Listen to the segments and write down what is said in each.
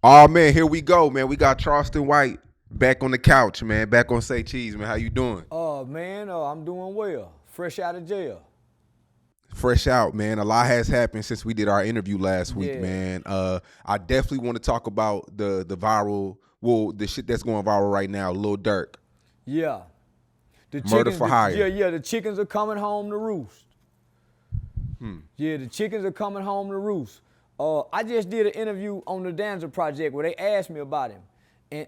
Oh man, here we go, man. We got Charleston White back on the couch, man. Back on Say Cheese, man. How you doing? Man, I'm doing well. Fresh out of jail. Fresh out, man. A lot has happened since we did our interview last week, Yeah, man. I definitely want to talk about the viral, well, the shit that's going viral right now. Lil Durk, yeah. The murder chickens, for hire. yeah. The chickens are coming home to roost. Yeah, the chickens are coming home to roost. I just did an interview on the Danza Project where they asked me about him,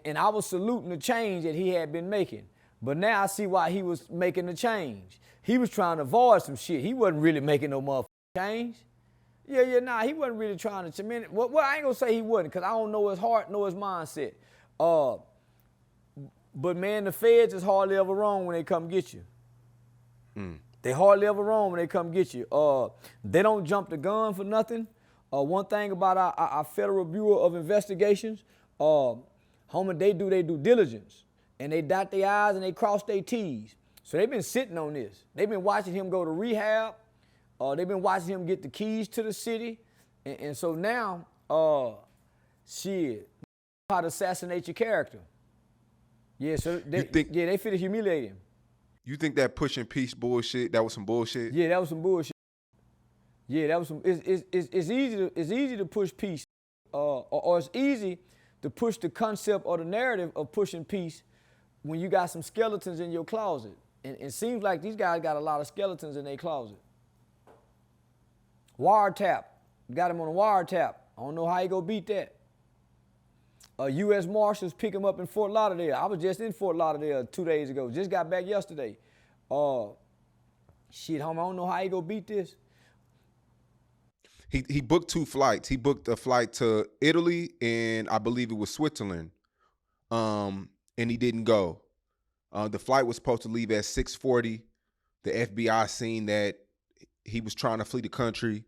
and I was saluting the change that he had been making. But now I see why he was making the change. He was trying to avoid some shit. He wasn't really making no motherfucking change. Nah, he wasn't really trying to. Well, I ain't gonna say he wasn't, cause I don't know his heart, know his mindset. Uh, but man, the feds is hardly ever wrong when they come get you. They hardly ever wrong when they come get you. They don't jump the gun for nothing. One thing about our Federal Bureau of Investigations, homie, they do their due diligence, and they dot their I's and they cross their T's. So they've been sitting on this. They've been watching him go to rehab. They've been watching him get the keys to the city, and so now, shit, how to assassinate your character. Yeah, so You think they fit to humiliate him. you think that pushing peace bullshit, that was some bullshit? Yeah, that was some bullshit. Yeah, that was some. It's easy to push peace, or it's easy to push the concept or the narrative of pushing peace when you got some skeletons in your closet. And it seems like these guys got a lot of skeletons in their closet. Wiretap, got him on a wiretap. I don't know how he go beat that. U.S. Marshals pick him up in Fort Lauderdale. I was just in Fort Lauderdale 2 days ago. Just got back yesterday. Shit, homie, I don't know how he go beat this. He booked two flights. He booked a flight to Italy and I believe it was Switzerland. And he didn't go. The flight was supposed to leave at 6:40. The FBI seen that he was trying to flee the country,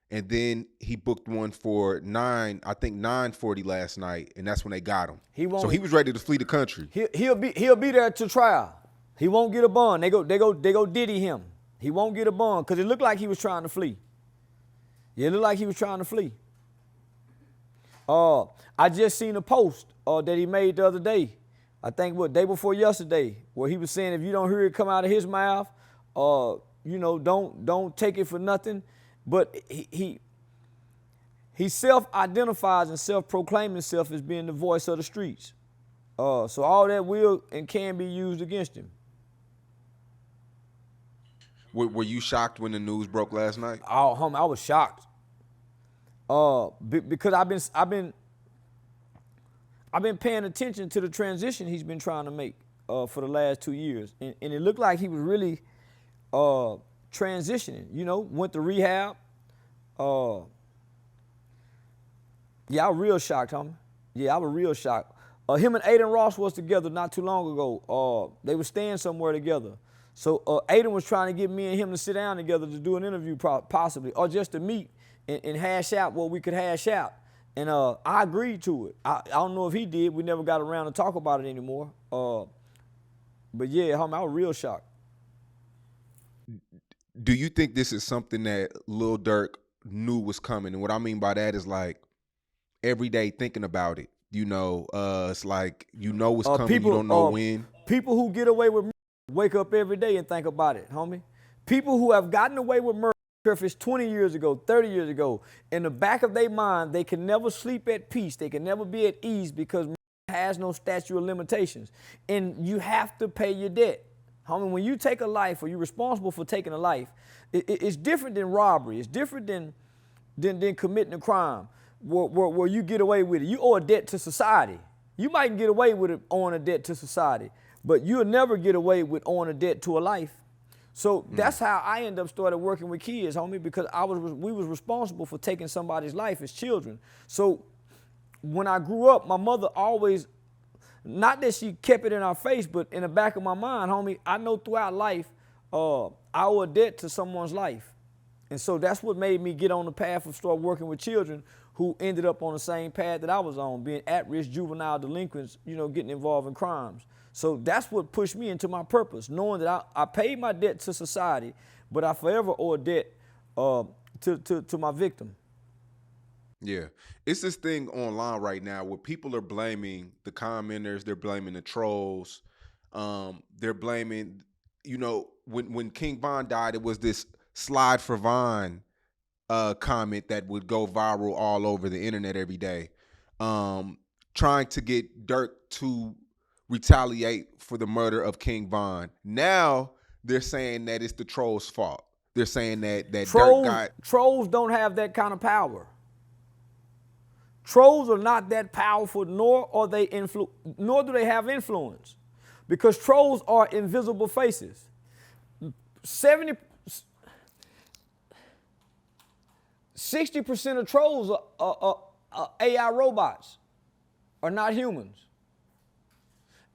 and then he booked one for I think 9:40 last night, and that's when they got him. He So won't. he was ready to flee the country. He'll be there to trial. He won't get a bond. They go diddy him. He won't get a bond because it looked like he was trying to flee. Yeah, it looked like he was trying to flee. I just seen a post that he made the other day. I think day before yesterday, where he was saying if you don't hear it come out of his mouth, don't take it for nothing. But he self-identifies and self-proclaims himself as being the voice of the streets. So all that will and can be used against him. Were you shocked when the news broke last night? Oh, homie, I was shocked. Because I've been paying attention to the transition he's been trying to make for the last 2 years, and it looked like he was really transitioning. Went to rehab. Yeah, I was real shocked, homie. Yeah, I was real shocked. Him and Aiden Ross was together not too long ago. They were staying somewhere together. So Aiden was trying to get me and him to sit down together to do an interview possibly, or just to meet and hash out what we could hash out. And I agreed to it. I don't know if he did. We never got around to talk about it anymore. But yeah, homie, I was real shocked. Do you think this is something that Lil Durk knew was coming? And what I mean by that is like every day thinking about it. It's like what's coming, you don't know when. People who get away with murder wake up every day and think about it, homie. People who have gotten away with murder, if it's 20 years ago, 30 years ago, in the back of their mind, they can never sleep at peace. They can never be at ease because murder has no statute of limitations. And you have to pay your debt. Homie, when you take a life or you're responsible for taking a life, it's different than robbery. It's different than committing a crime where you get away with it. You owe a debt to society. You might get away with it owing a debt to society, but you'll never get away with owing a debt to a life. So that's how I ended up started working with kids, homie, because we was responsible for taking somebody's life as children. So when I grew up, my mother always, not that she kept it in our face, but in the back of my mind, homie, I know throughout life, I owe a debt to someone's life. And so that's what made me get on the path of start working with children who ended up on the same path that I was on, being at-risk juvenile delinquents, getting involved in crimes. So that's what pushed me into my purpose, knowing that I paid my debt to society, but I forever owe a debt to my victim. Yeah. It's this thing online right now where people are blaming the commenters, they're blaming the trolls, they're blaming, when King Von died, it was this slide for Von comment that would go viral all over the internet every day. Um, Trying to get Durk to retaliate for the murder of King Von. Now they're saying that it's the trolls' fault. They're saying that Durk got. Trolls don't have that kind of power. Trolls are not that powerful, nor do they have influence, because trolls are invisible faces. 60% of trolls are AI robots, are not humans.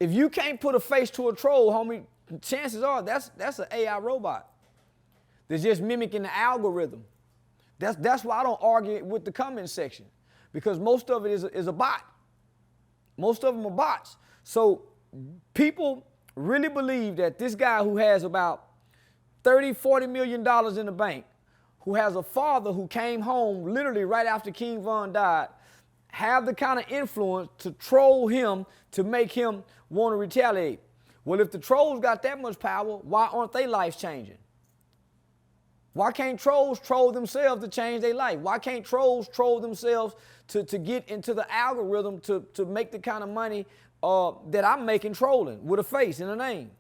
If you can't put a face to a troll, homie, chances are that's an AI robot. They're just mimicking the algorithm. That's why I don't argue with the comment section, because most of it is a bot. Most of them are bots. So people really believe that this guy who has about $30-40 million in the bank, who has a father who came home literally right after King Von died, have the kind of influence to troll him to make him want to retaliate. Well, if the trolls got that much power, why aren't they lives changing? Why can't trolls troll themselves to change their life? Why can't trolls troll themselves to get into the algorithm to make the kind of money that I'm making trolling with a face and a name?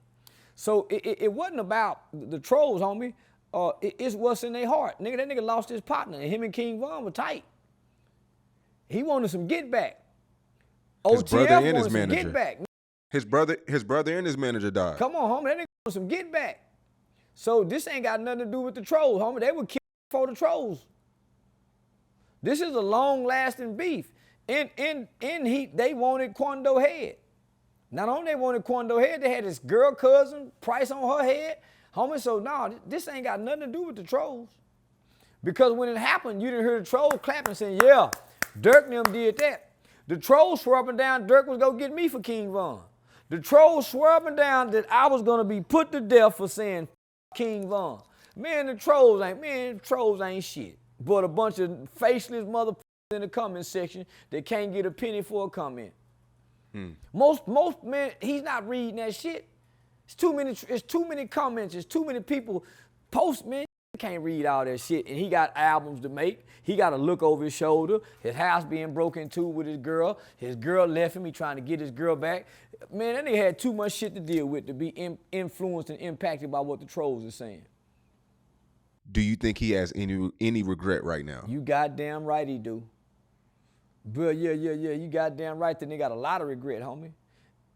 So it wasn't about the trolls, homie. It's what's in their heart. Nigga, that nigga lost his partner, and him and King Von were tight. He wanted some get back. His brother OTF and his wanted some manager. get back. His brother and his manager died. Come on, homie, that nigga wanted some get back. So this ain't got nothing to do with the trolls, homie. They would kill for the trolls. This is a long-lasting beef. They wanted Quando head. Not only they wanted Quando head, they had this girl cousin, Price on her head. Homie, so no, this ain't got nothing to do with the trolls. Because when it happened, you didn't hear the trolls clapping saying, yeah, Durk and them did that. The trolls swore up and down Durk was going to get me for King Von. The trolls swore up and down that I was going to be put to death for saying King Von. Man, the trolls ain't shit. But a bunch of faceless motherfuckers in the comment section that can't get a penny for a comment. Most man, he's not reading that shit. It's too many comments, it's too many people post, man. He can't read all that shit. And he got albums to make. He got to look over his shoulder. His house being broken into with his girl. His girl left him. He trying to get his girl back. Man, that nigga had too much shit to deal with to be influenced and impacted by what the trolls are saying. Do you think he has any regret right now? You goddamn right he do. But yeah, you goddamn right that they got a lot of regret, homie.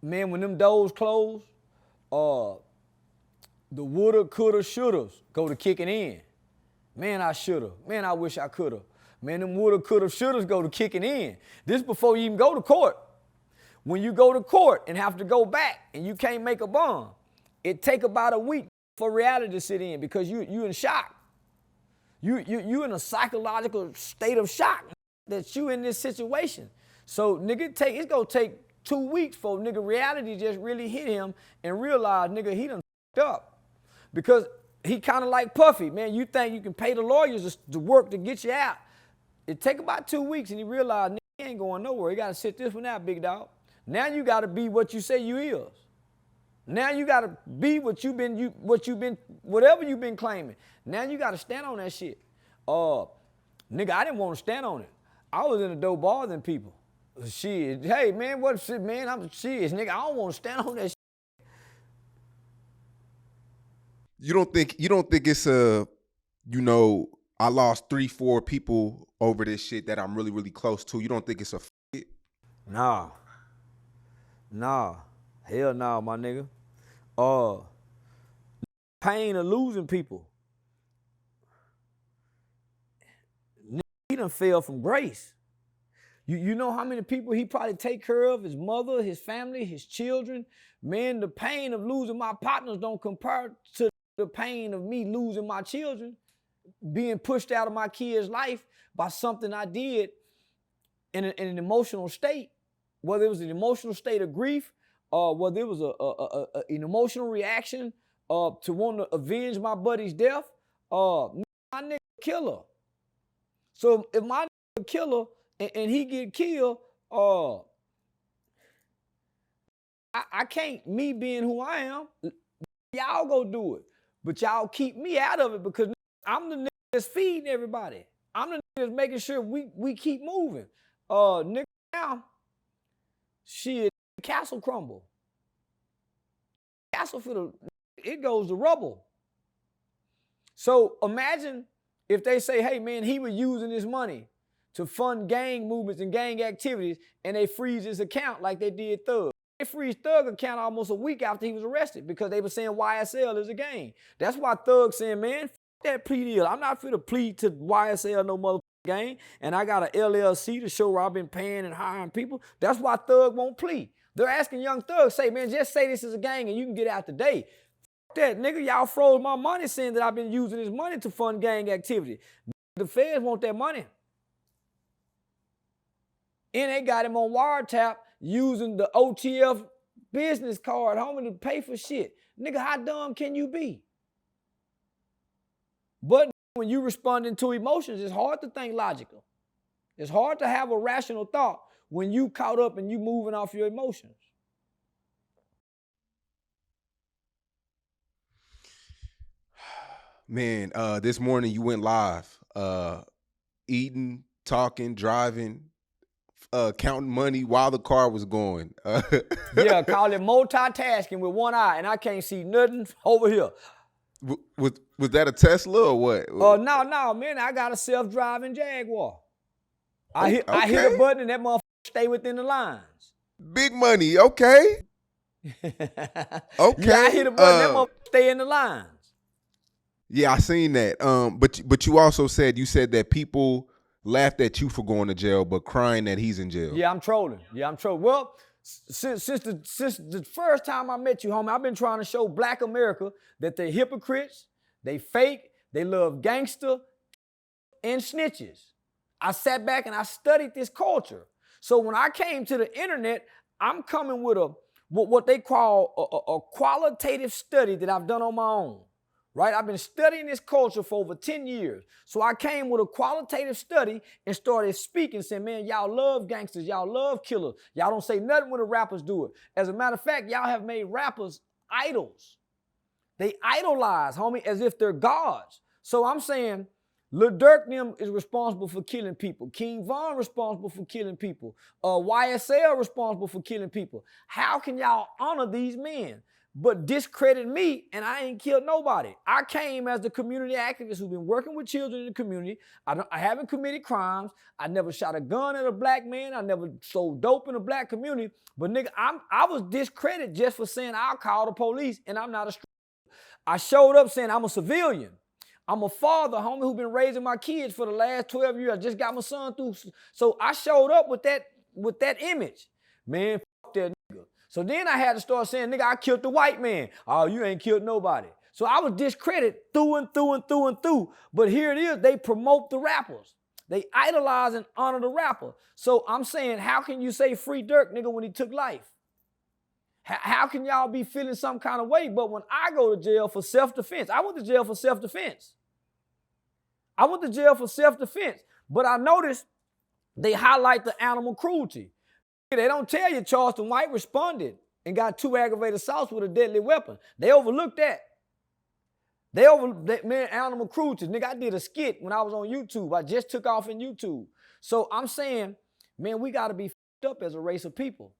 Man, when them doors closed, the woulda, coulda, shouldas go to kicking in. Man, I shoulda. Man, I wish I coulda. Man, them woulda, coulda, shouldas go to kicking in. This before you even go to court. When you go to court and have to go back and you can't make a bond, it take about a week for reality to sit in because you in shock. You in a psychological state of shock that you in this situation. So nigga, it's gonna take 2 weeks for nigga reality just really hit him and realize nigga he done f***ed up. Because he kind of like Puffy, man. You think you can pay the lawyers to work to get you out. It take about 2 weeks and he realized nigga, he ain't going nowhere. He gotta sit this one out, big dog. Now you gotta be what you say you is. Now you gotta be whatever you've been claiming. Now you gotta stand on that shit. Nigga, I didn't want to stand on it. I was in a dope bar than people. Shit, hey man, what shit, man? I'm serious, nigga. I don't want to stand on that shit. You don't think it's I lost 3-4 people over this shit that I'm really, really close to. You don't think it's a it? Nah. Hell no, my nigga. Pain of losing people. He done fell from grace. You know how many people he probably take care of? His mother, his family, his children. Man, the pain of losing my partners don't compare to the pain of me losing my children, being pushed out of my kid's life by something I did in an emotional state, whether it was an emotional state of grief or whether it was an emotional reaction to want to avenge my buddy's death. My nigga killer. So if my a killer and he get killed, I can't, me being who I am, y'all go do it. But y'all keep me out of it because I'm the nigga that's feeding everybody. I'm the nigga that's making sure we keep moving. Nigga now, shit, castle crumble. Castle for it goes to rubble. So imagine if they say, hey man, he was using his money to fund gang movements and gang activities, and they freeze his account like they did Thug. They freeze Thug account almost a week after he was arrested because they were saying YSL is a gang. That's why Thug saying, man, that plea deal. I'm not finna plead to YSL no motherfucking gang, and I got an LLC to show where I've been paying and hiring people. That's why Thug won't plead. They're asking young Thug, say, man, just say this is a gang and you can get out today. That nigga, y'all froze my money saying that I've been using this money to fund gang activity. The feds want that money. And they got him on wiretap using the OTF business card, homie, to pay for shit. Nigga, how dumb can you be? But when you responding to emotions, it's hard to think logical. It's hard to have a rational thought when you caught up and you moving off your emotions. Man, this morning you went live, eating, talking, driving, counting money while the car was going. Yeah, call it multitasking with one eye, and I can't see nothing over here. Was that a Tesla or what? No, man, I got a self-driving Jaguar. I hit a button and that motherfucker stay within the lines. Big money, okay. Okay. Yeah, I hit a button, that motherfucker stay in the lines. Yeah, I seen that. But you also said that people laughed at you for going to jail, but crying that he's in jail. Yeah, I'm trolling. Well, since the first time I met you, homie, I've been trying to show Black America that they're hypocrites, they fake, they love gangster and snitches. I sat back and I studied this culture. So when I came to the internet, I'm coming with what they call a qualitative study that I've done on my own. Right? I've been studying this culture for over 10 years. So I came with a qualitative study and started speaking, saying, man, y'all love gangsters, y'all love killers. Y'all don't say nothing when the rappers do it. As a matter of fact, y'all have made rappers idols. They idolize, homie, as if they're gods. So I'm saying, Lil Durk them is responsible for killing people. King Von responsible for killing people. YSL responsible for killing people. How can y'all honor these men but discredit me and I ain't killed nobody? I came as the community activist who's been working with children in the community. I haven't committed crimes. I never shot a gun at a black man. I never sold dope in the black community. But nigga, I was discredited just for saying I'll call the police and I'm not a street. I showed up saying I'm a civilian. I'm a father, homie, who's been raising my kids for the last 12 years. I just got my son through. So I showed up with that image. Man, fuck that nigga. So then I had to start saying, nigga, I killed the white man. Oh, you ain't killed nobody. So I was discredited through and through and through and through. But here it is, they promote the rappers. They idolize and honor the rapper. So I'm saying, how can you say free Durk, nigga, when he took life? How can y'all be feeling some kind of way? But when I go to jail for self-defense, I went to jail for self-defense. But I noticed they highlight the animal cruelty. They don't tell you Charleston White responded and got 2 aggravated assaults with a deadly weapon. They overlooked that. Man, animal cruelty. Nigga, I did a skit when I was on YouTube. I just took off in YouTube. So I'm saying, man, we got to be f***ed up as a race of people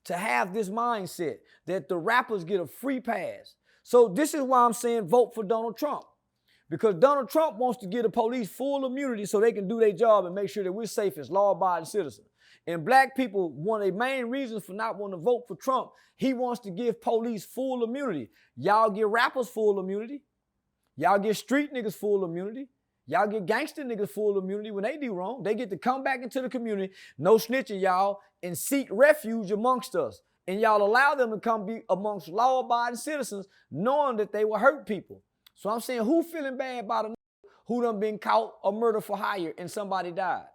to have this mindset that the rappers get a free pass. So this is why I'm saying vote for Donald Trump. Because Donald Trump wants to give the police full immunity so they can do their job and make sure that we're safe as law-abiding citizens. And black people, one of the main reasons for not wanting to vote for Trump, he wants to give police full immunity. Y'all give rappers full immunity. Y'all give street niggas full immunity. Y'all get gangster niggas full immunity when they do wrong. They get to come back into the community, no snitching y'all, and seek refuge amongst us. And y'all allow them to come be amongst law-abiding citizens knowing that they will hurt people. So I'm saying, who feeling bad about a nigga who done been caught a murder for hire and somebody died?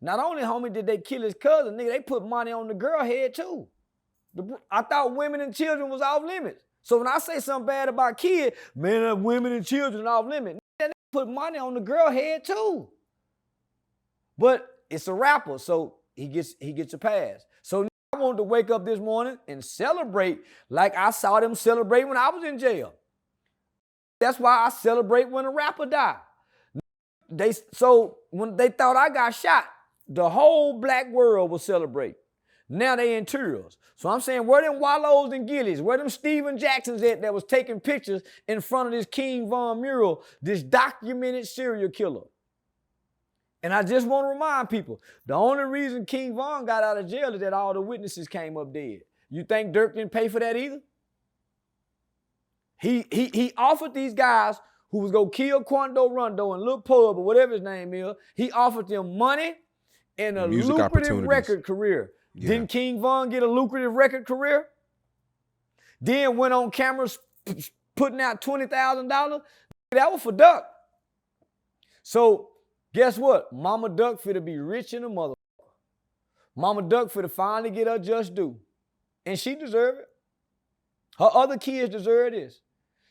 Not only, homie, did they kill his cousin, nigga, they put money on the girl head too. I thought women and children was off limits. So when I say something bad about kids, man, women and children off limits. That nigga put money on the girl head too. But it's a rapper, so he gets a pass. So now I wanted to wake up this morning and celebrate like I saw them celebrate when I was in jail. That's why I celebrate when a rapper died. So when they thought I got shot, the whole black world was celebrating. Now they in tears. So I'm saying, where them Wallows and Gillies, where them Steven Jacksons at that was taking pictures in front of this King Von mural, this documented serial killer? And I just want to remind people, the only reason King Von got out of jail is that all the witnesses came up dead. You think Durk didn't pay for that either? He offered these guys who was going to kill Quando Rondo and Lil Pub or whatever his name is, he offered them money and a lucrative record career. Yeah. Didn't King Von get a lucrative record career? Then went on cameras putting out $20,000? That was for Duck. So guess what? Mama Duck finna be rich in a mother. Mama Duck finna finally get her just due. And she deserve it. Her other kids deserve this.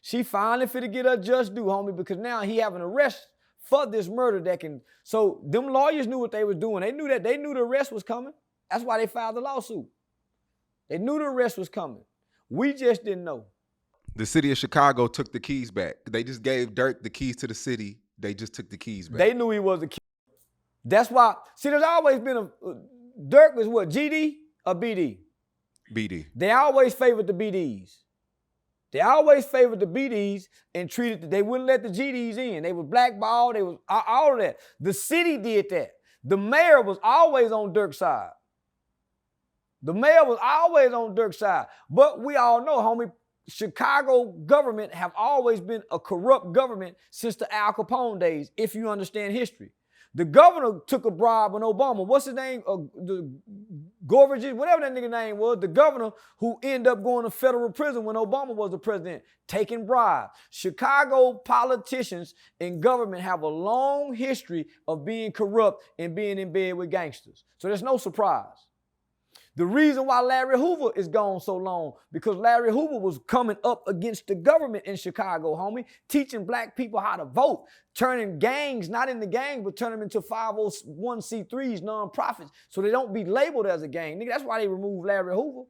She finally finna get her just due, homie, because now he have an arrest for this murder that can. So them lawyers knew what they was doing. They knew that. They knew the arrest was coming. That's why they filed the lawsuit. They knew the arrest was coming. We just didn't know. The city of Chicago took the keys back. They just gave Durk the keys to the city. They just took the keys back. They knew he was the key. That's why. See, there's always been Durk was what, GD or BD? BD. They always favored the BDs. They always favored the BDs and they wouldn't let the GDs in. They were blackballed. They was all of that. The city did that. The mayor was always on Durk's side. The mayor was always on Durk's side. But we all know, homie, Chicago government have always been a corrupt government since the Al Capone days, if you understand history. The governor took a bribe when Obama, what's his name? The Gorvage, whatever that nigga name was, the governor who ended up going to federal prison when Obama was the president, taking bribes. Chicago politicians and government have a long history of being corrupt and being in bed with gangsters. So there's no surprise. The reason why Larry Hoover is gone so long, because Larry Hoover was coming up against the government in Chicago, homie, teaching black people how to vote, turning gangs, not into gangs, but turn them into 501c3s, nonprofits, so they don't be labeled as a gang. Nigga, that's why they removed Larry Hoover.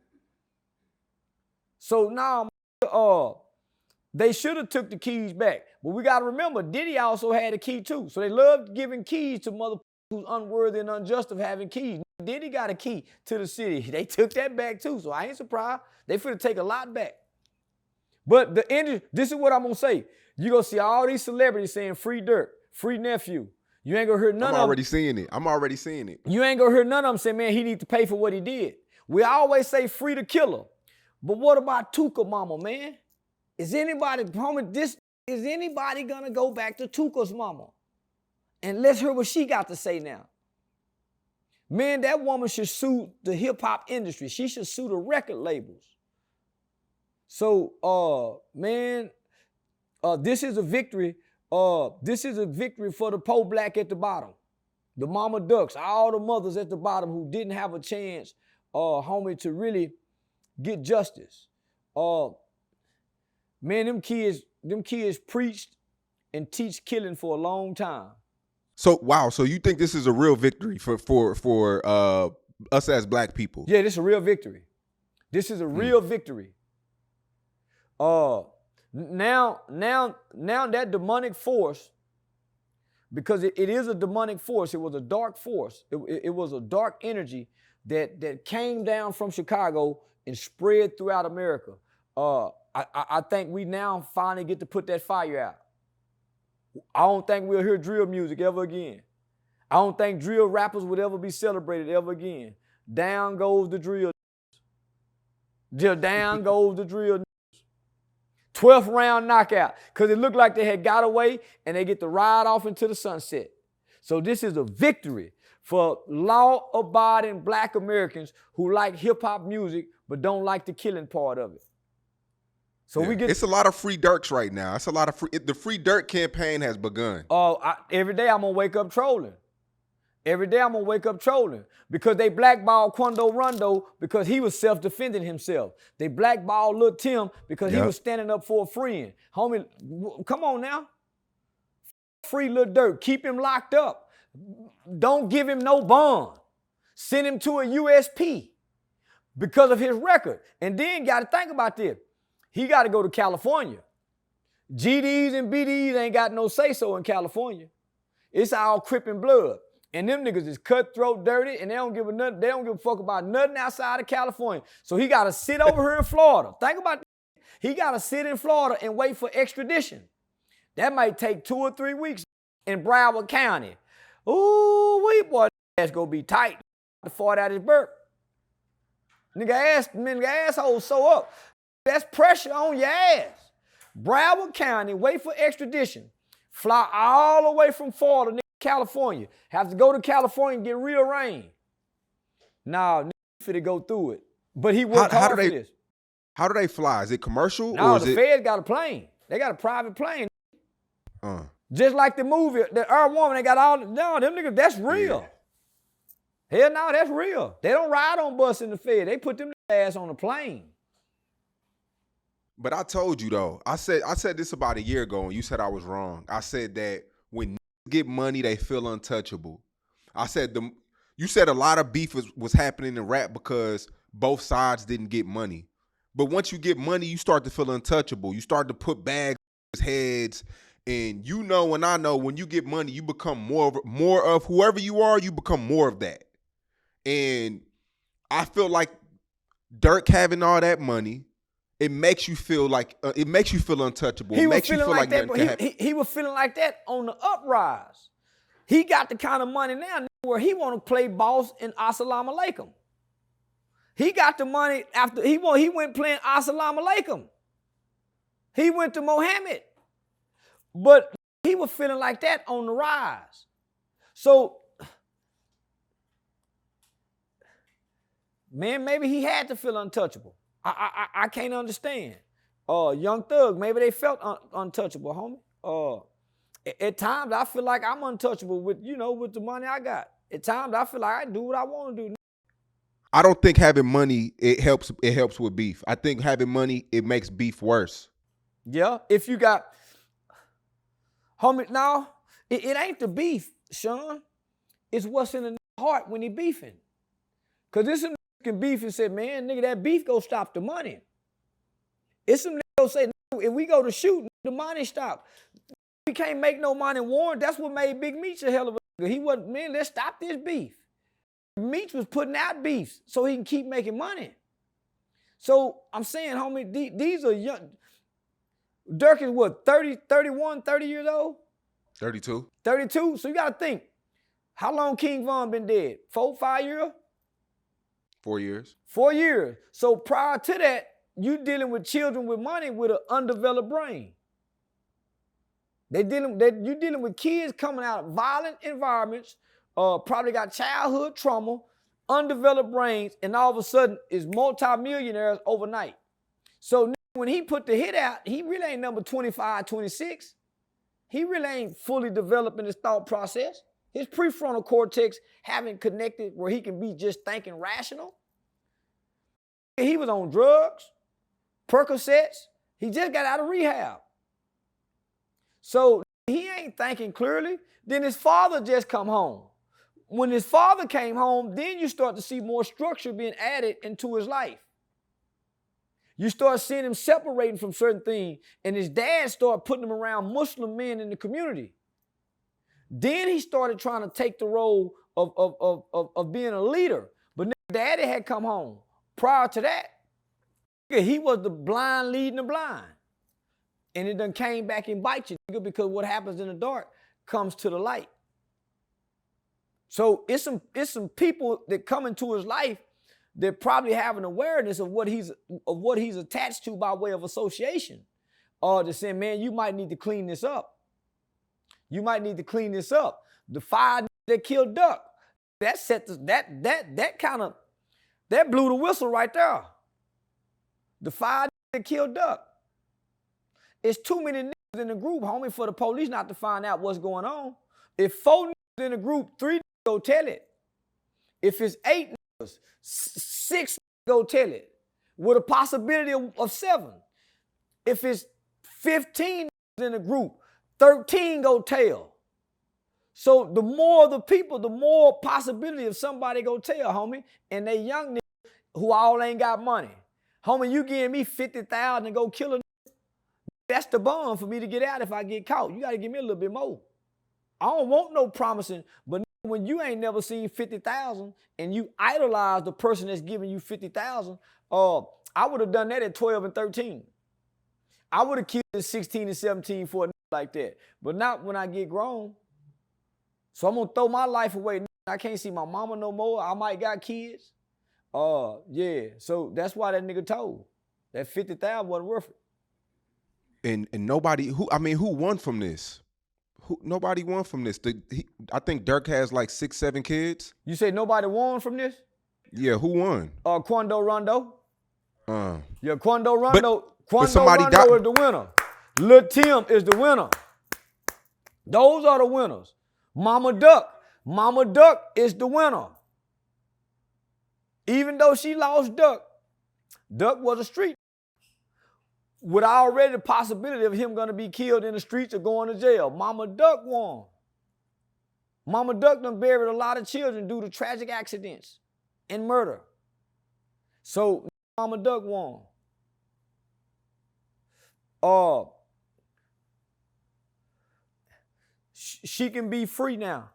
So now, they should have took the keys back. But we got to remember, Diddy also had a key too. So they loved giving keys to motherfuckers who's unworthy and unjust of having keys. Diddy got a key to the city. They took that back too, so I ain't surprised. They finna take a lot back. But this is what I'm gonna say. You gonna see all these celebrities saying free Durk, free nephew. You ain't gonna hear none of them. I'm already seeing it. You ain't gonna hear none of them say, man, he need to pay for what he did. We always say free the killer. But what about Tuka mama, man? Is anybody gonna go back to Tuka's mama? And let's hear what she got to say now. Man, that woman should sue the hip-hop industry. She should sue the record labels. So, this is a victory. This is a victory for the poor black at the bottom. The mama ducks, all the mothers at the bottom who didn't have a chance, homie, to really get justice. Man, them kids preached and teach killing for a long time. So wow, so you think this is a real victory for us as black people? Yeah, this is a real victory. This is a real victory. Now that demonic force, because it is a demonic force, it was a dark force. It was a dark energy that came down from Chicago and spread throughout America. I think we now finally get to put that fire out. I don't think we'll hear drill music ever again. I don't think drill rappers would ever be celebrated ever again. Down goes the drill. Down goes the drill. 12th round knockout, because it looked like they had got away and they get to ride off into the sunset. So this is a victory for law-abiding black Americans who like hip-hop music but don't like the killing part of it. So it's a lot of free Durks right now. It's a lot of the free Durk campaign has begun. Every day I'm gonna wake up trolling. Every day I'm gonna wake up trolling because they blackballed Quando Rondo because he was self-defending himself. They blackballed Lil Tim because he was standing up for a friend. Homie, come on now. Free Lil Durk. Keep him locked up. Don't give him no bond. Send him to a USP because of his record. And then got to think about this. He got to go to California. GDs and BDs ain't got no say-so in California. It's all Crip and blood. And them niggas is cutthroat, dirty, and they don't give a fuck about nothing outside of California. So he got to sit over here in Florida. Think about that. He got to sit in Florida and wait for extradition. That might take 2 or 3 weeks in Broward County. Ooh, wait, boy, that's gonna be tight. To fart out his burp. Nigga asshole so up. That's pressure on your ass. Broward County, wait for extradition. Fly all the way from Florida, nigga, California. Have to go to California and get rearranged. Nah, nigga finna go through it. But he worked hard for this. How do they fly? Is it commercial? No, or is the Feds got a plane. They got a private plane. Just like the movie, the Earth Woman, they got all, no, them niggas, that's real. Yeah. Hell no, that's real. They don't ride on bus in the Fed. They put them ass on a plane. But I told you though, I said this about a year ago and you said I was wrong. I said that when get money, they feel untouchable. I said you said a lot of beef was happening in rap because both sides didn't get money. But once you get money, you start to feel untouchable. You start to put bags on heads. And you know, and I know, when you get money, you become more of whoever you are, you become more of that. And I feel like Durk having all that money, it makes you feel like, it makes you feel untouchable. It makes you feel like that, he was feeling like that on the uprise. He got the kind of money now where he want to play boss in Assalamu Alaikum. He got the money after he went playing Assalamu Alaikum. He went to Mohammed. But he was feeling like that on the rise. So, man, maybe he had to feel untouchable. I can't understand. Young Thug, maybe they felt untouchable, homie. At times, I feel like I'm untouchable with the money I got. At times, I feel like I do what I want to do. I don't think having money, it helps with beef. I think having money, it makes beef worse. Yeah, if you got... Homie, no, it ain't the beef, Sean. It's what's in the heart when he beefing. Because there's some can beef and say, man, nigga, that beef go stop the money. It's some nigga say, if we go to shoot, the money stop. We can't make no money, Warren. That's what made Big Meech a hell of a nigga. He wasn't, man, let's stop this beef. Meech was putting out beefs so he can keep making money. So I'm saying, homie, these are young. Durk is what, 30 years old? 32. 32? So you got to think, how long King Von been dead? 4, 5 years? 4 years. 4 years. So prior to that, you dealing with children with money with an undeveloped brain. You dealing with kids coming out of violent environments, probably got childhood trauma, undeveloped brains, and all of a sudden is multimillionaires overnight. So when he put the hit out, he really ain't number 25, 26. He really ain't fully developing his thought process. His prefrontal cortex haven't connected where he can be just thinking rational. He was on drugs, Percocets. He just got out of rehab. So he ain't thinking clearly. Then his father just come home. When his father came home, then you start to see more structure being added into his life. You start seeing him separating from certain things, and his dad started putting him around Muslim men in the community. Then he started trying to take the role of being a leader. But daddy had come home. Prior to that, he was the blind leading the blind. And it done came back and bite you, because what happens in the dark comes to the light. So it's some people that come into his life that probably have an awareness of what he's attached to by way of association. Or to say, man, you might need to clean this up. You might need to clean this up. The fire that killed Durk, that blew the whistle right there. The fire that killed Durk. It's too many niggas in the group, homie, for the police not to find out what's going on. If 4 niggas in the group, 3 niggas go tell it. If it's 8 niggas, 6 go tell it, with a possibility of 7. If it's 15 in a group, 13 go tell. So the more the people, the more possibility of somebody go tell, homie, and they young niggas who all ain't got money. Homie, you giving me 50,000 to go kill a nigga, that's the bond for me to get out if I get caught. You got to give me a little bit more. I don't want no promising, but when you ain't never seen 50,000 and you idolize the person that's giving you 50,000, I would have done that at 12 and 13. I would have killed at 16 and 17 for a nigga like that, but not when I get grown. So I'm gonna throw my life away. I can't see my mama no more. I might got kids. Yeah. So that's why that nigga told. That 50,000 wasn't worth it. And nobody who won from this? Nobody won from this. I think Durk has like 6, 7 kids. You say nobody won from this? Yeah, who won? Quando Rondo. Yeah, Quando Rondo. But Quando Rondo is the winner. Lil Tim is the winner. Those are the winners. Mama Duck is the winner. Even though she lost Duck was a street. With already the possibility of him gonna be killed in the streets or going to jail. Mama Duck won. Mama Duck done buried a lot of children due to tragic accidents and murder. So Mama Duck won. She can be free now.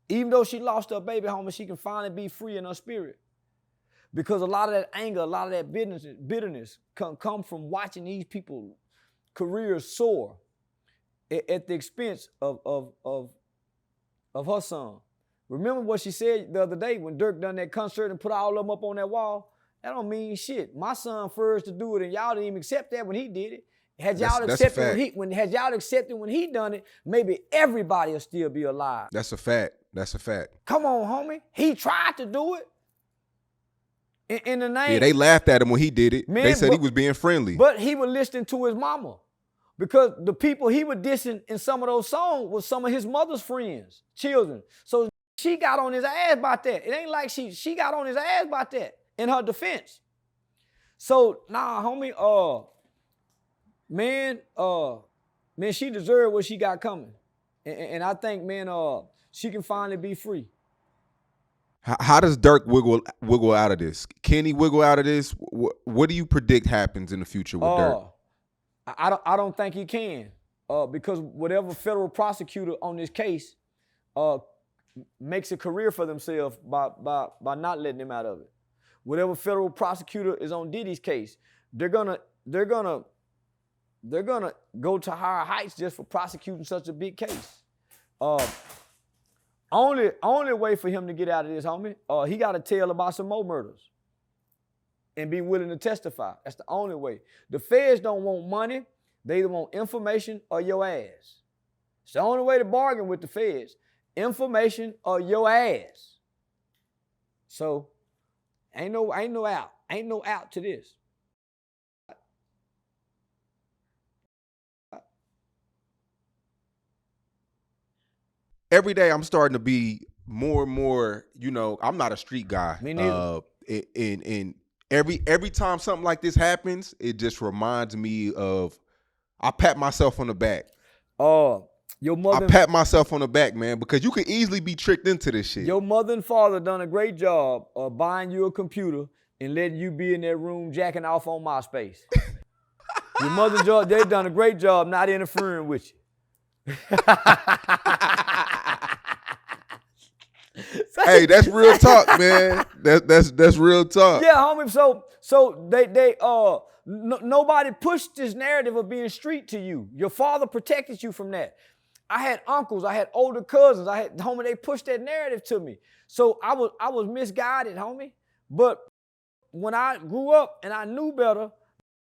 Even though she lost her baby homie, she can finally be free in her spirit. Because a lot of that anger, a lot of that bitterness come from watching these people careers soar at the expense of her son. Remember what she said the other day when Durk done that concert and put all of them up on that wall? That don't mean shit. My son first to do it, and y'all didn't even accept that when he did it. Had y'all accepted when he done it, maybe everybody will still be alive. That's a fact. That's a fact. Come on, homie. He tried to do it. In the name. Yeah, they laughed at him when he did it. They said he was being friendly. But he was listening to his mama. Because the people he was dissing in some of those songs was some of his mother's friends, children. So she got on his ass about that. It ain't like she got on his ass about that in her defense. So, nah, homie, man, she deserved what she got coming. And I think, man, she can finally be free. How does Durk wiggle out of this? Can he wiggle out of this? What do you predict happens in the future with Durk? I don't think he can, because whatever federal prosecutor on this case makes a career for themselves by not letting him out of it. Whatever federal prosecutor is on Diddy's case, they're gonna go to higher heights just for prosecuting such a big case. Only way for him to get out of this, homie, he got to tell about some more murders and be willing to testify. That's the only way. The feds don't want money. They either want information or your ass. It's the only way to bargain with the feds. Information or your ass. So ain't no out. Ain't no out to this. Every day I'm starting to be more and more, I'm not a street guy. Me neither. And every time something like this happens, it just reminds me of, I pat myself on the back. Your mother. I pat myself on the back, man, because you could easily be tricked into this shit. Your mother and father done a great job of buying you a computer and letting you be in that room jacking off on MySpace. Your mother and father, they done a great job not interfering with you. Hey, that's real talk, man. That's real talk. Yeah, homie. So they nobody pushed this narrative of being street to you. Your father protected you from that. I had uncles, I had older cousins, homie, they pushed that narrative to me. So I was misguided, homie. But when I grew up and I knew better,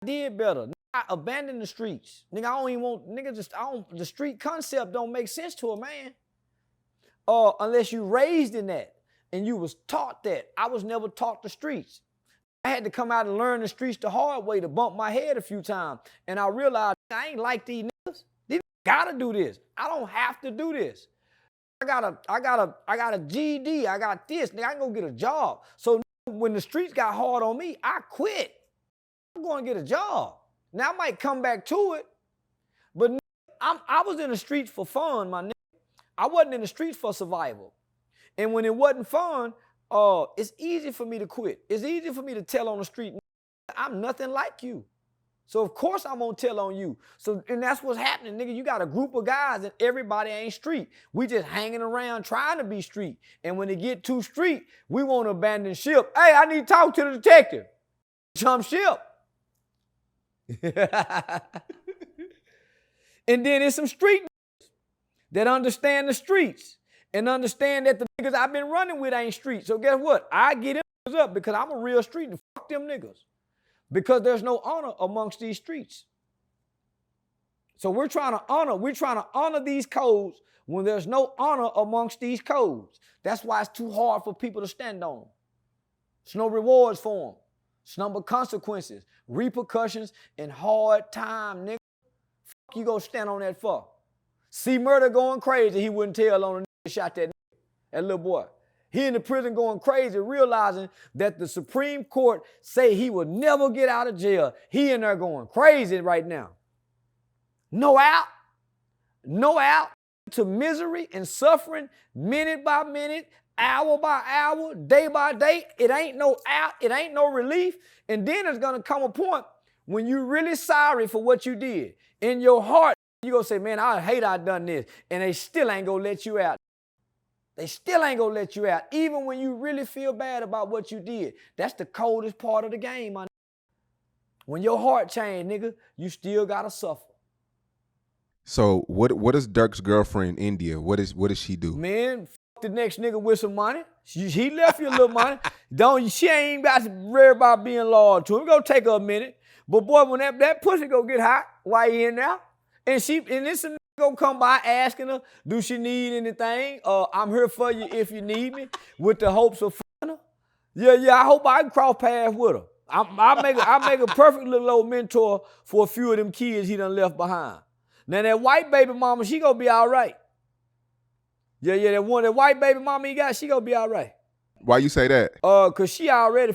I did better. I abandoned the streets. Nigga, I don't even want, the street concept don't make sense to a man. Unless you raised in that and you was taught that. I was never taught the streets. I had to come out and learn the streets the hard way to bump my head a few times. And I realized I ain't like these niggas. These niggas gotta do this. I don't have to do this. I got a GED. I got this. Nigga, I can go get a job. So when the streets got hard on me, I quit. I'm going to get a job. Now I might come back to it, but I was in the streets for fun, my nigga. I wasn't in the streets for survival. And when it wasn't fun, it's easy for me to quit. It's easy for me to tell on the street, I'm nothing like you. So of course I'm gonna tell on you. So, and that's what's happening, nigga. You got a group of guys and everybody ain't street. We just hanging around trying to be street. And when they get too street, we want to abandon ship. Hey, I need to talk to the detective. Jump ship. And then there's some street that understand the streets and understand that the niggas I've been running with ain't street. So guess what? I get them up because I'm a real street and fuck them niggas. Because there's no honor amongst these streets. So we're trying to honor these codes when there's no honor amongst these codes. That's why it's too hard for people to stand on them. There's no rewards for them. It's number of consequences, repercussions, and hard time, nigga. Fuck you go stand on that for? See Murder going crazy, he wouldn't tell on the nigga that shot that nigga, that little boy. He in the prison going crazy, realizing that the Supreme Court say he will never get out of jail. He in there going crazy right now. No out to misery and suffering, minute by minute, hour by hour, day by day. It ain't no out, it ain't no relief. And then there's gonna come a point when you're really sorry for what you did. In your heart, you're gonna say, man, I hate I done this. And they still ain't gonna let you out. They still ain't gonna let you out, even when you really feel bad about what you did. That's the coldest part of the game, my nigga. When your heart changed, nigga, you still gotta suffer. So what is Durk's girlfriend, India? What does she do? Man, the next nigga with some money. He left you a little money. She ain't got to worry about being loyal to him. It's gonna take her a minute. But boy, when that pussy go get hot, why he in there? And this nigga gonna come by asking her, do she need anything? I'm here for you if you need me, with the hopes of fucking her. Yeah, I hope I can cross paths with her. I make a perfect little old mentor for a few of them kids he done left behind. Now that white baby mama, she gonna be all right. Yeah, that white baby mama he got, she gonna be all right. Why you say that? Cause she already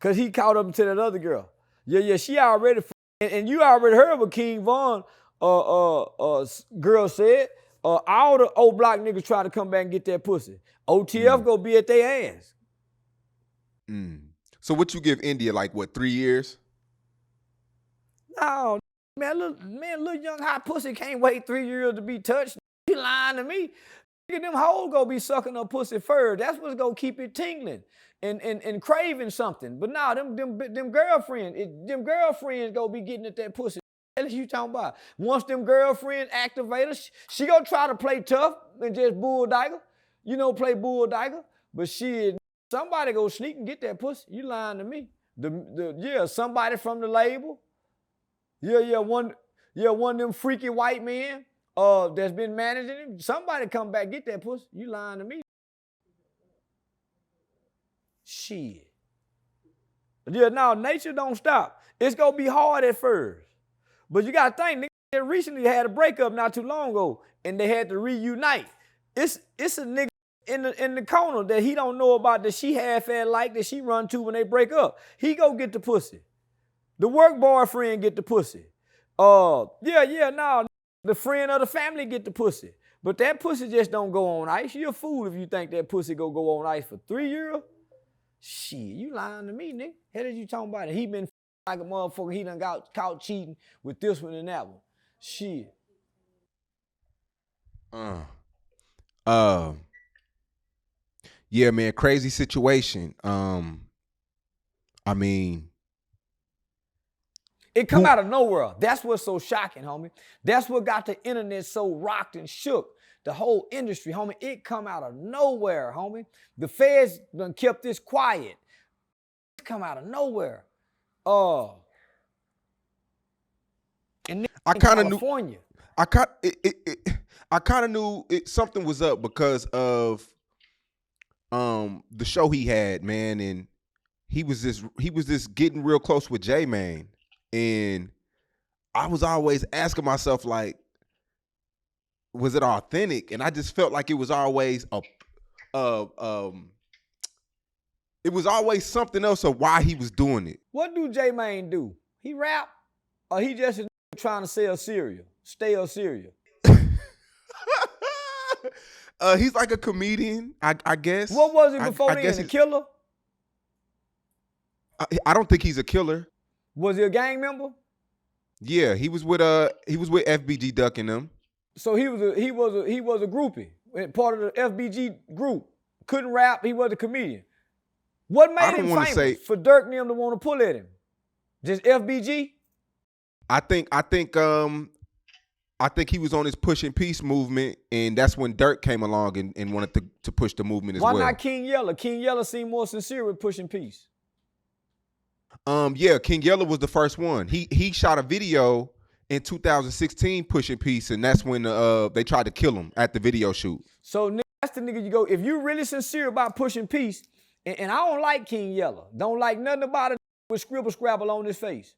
cause he caught up to that other girl. Yeah, she already and you already heard what King Von girl said. All the old block niggas try to come back and get that pussy. OTF gonna be at their ass. So what you give India, like what, 3 years? No, man, little young hot pussy can't wait 3 years to be touched. You lying to me? Nigga, them hoes gonna be sucking her pussy first. That's what's gonna keep it tingling and craving something. But nah, them girlfriends gonna be getting at that pussy. What the hell is you talking about? Once them girlfriends activate her, she gonna try to play tough and just bulldigger. Play bulldigger. But shit, somebody go sneak and get that pussy. You lying to me? Somebody from the label. One of them freaky white men that's been managing him. Somebody come back get that pussy. You lying to me? Shit. Yeah, no, nature don't stop. It's gonna be hard at first. But you gotta think, nigga, they recently had a breakup not too long ago, and they had to reunite. It's a nigga in the corner that he don't know about, that she half-ass like, that she run to when they break up. He go get the pussy. The work boyfriend get the pussy. The friend of the family get the pussy. But that pussy just don't go on ice. You a fool if you think that pussy go on ice for 3 years. Shit, you lying to me, nigga. How did you talking about it? He been like a motherfucker. He done got caught cheating with this one and that one. Shit. Yeah, man, crazy situation. I mean, it come out of nowhere. That's what's so shocking, homie. That's what got the internet so rocked and shook. The whole industry, homie. It come out of nowhere, homie. The feds done kept this quiet. It come out of nowhere. And I kind of knew. California. I kind of knew something was up because of the show he had, man, and he was just getting real close with J-Man, and I was always asking myself, like, was it authentic? And I just felt like it was always it was always something else of why he was doing it. What do J-Man do? He rap, or he just trying to sell cereal, stale cereal? He's like a comedian, I guess. What was he before I then? guess A killer? I don't think he's a killer. Was he a gang member? Yeah, he was with FBG Duck and them. So he was a groupie, part of the FBG group. Couldn't rap. He was a comedian. What made him famous for Durk and them to want to pull at him? Just FBG? I think he was on his pushing peace movement, and that's when Durk came along and wanted to push the movement as well. Why not King Yella? King Yella seemed more sincere with pushing peace. Yeah, King Yella was the first one. He shot a video in 2016 pushing peace, and that's when they tried to kill him at the video shoot. So that's the nigga you go. If you really sincere about pushing peace, and I don't like King Yella, don't like nothing about it with scribble scrabble on his face.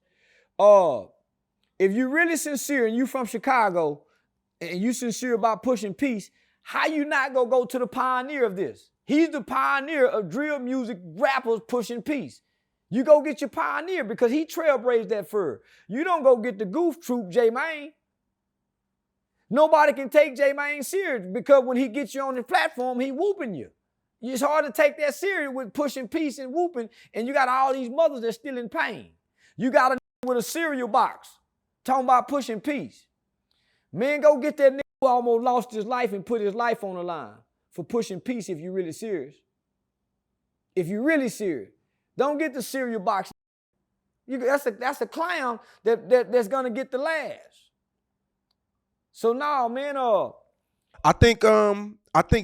If you really sincere and you from Chicago and you sincere about pushing peace, how you not gonna go to the pioneer of this? He's the pioneer of drill music rappers pushing peace. You go get your pioneer because he trailblazed that fur. You don't go get the goof troop J Mane. Nobody can take J Mane serious because when he gets you on the platform, he whooping you. It's hard to take that serious with pushing peace and whooping, and you got all these mothers that's still in pain. You got a with a cereal box talking about pushing peace. Man, go get that nigga who almost lost his life and put his life on the line for pushing peace if you're really serious. If you're really serious. Don't get the cereal box. That's a clown that's gonna get the last. So now, man, I think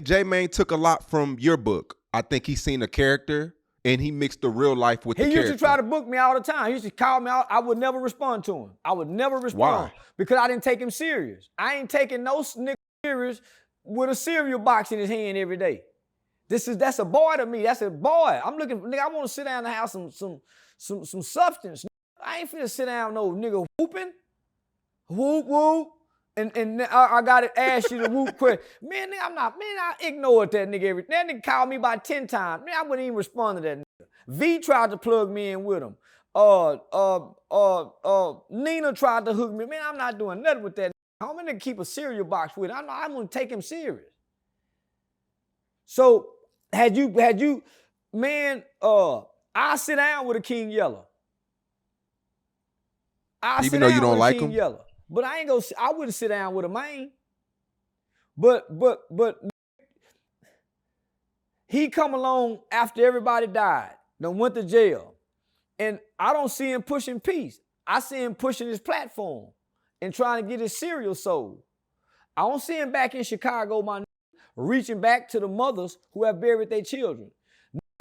J Mane took a lot from your book. I think he seen a character and he mixed the real life with the character. He used to try to book me all the time. He used to call me out. I would never respond to him. I would never respond. Why? Because I didn't take him serious. I ain't taking no nigga serious with a cereal box in his hand every day. That's a boy to me. That's a boy. I'm looking, nigga, I want to sit down and have some substance. I ain't finna sit down no nigga whooping. Whoop, whoop. And I gotta ask you the whoop question. Man, nigga, I ignored that nigga that nigga called me about 10 times. Man, I wouldn't even respond to that nigga. V tried to plug me in with him. Nina tried to hook me. Man, I'm not doing nothing with that nigga. I'm gonna keep a cereal box with him. I'm gonna take him serious. So, had you, man, I sit down with a King Yella. Even though you don't like him? Yella. But I wouldn't sit down with a man. But he come along after everybody died, done went to jail. And I don't see him pushing peace. I see him pushing his platform and trying to get his cereal sold. I don't see him back in Chicago, reaching back to the mothers who have buried their children.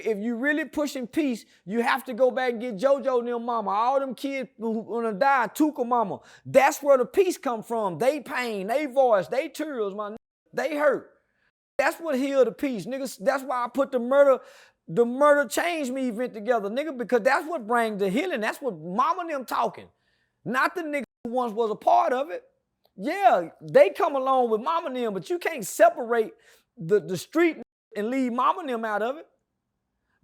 If you really pushing peace, you have to go back and get JoJo and them mama. All them kids who gonna die, Tuka mama. That's where the peace come from. They pain, they voice, they tears, they hurt. That's what healed the peace, niggas. That's why I put the murder change me event together, nigga, because that's what brings the healing. That's what mama and them talking. Not the niggas who once was a part of it. Yeah, they come along with mama and them, but you can't separate the street and leave mama and them out of it.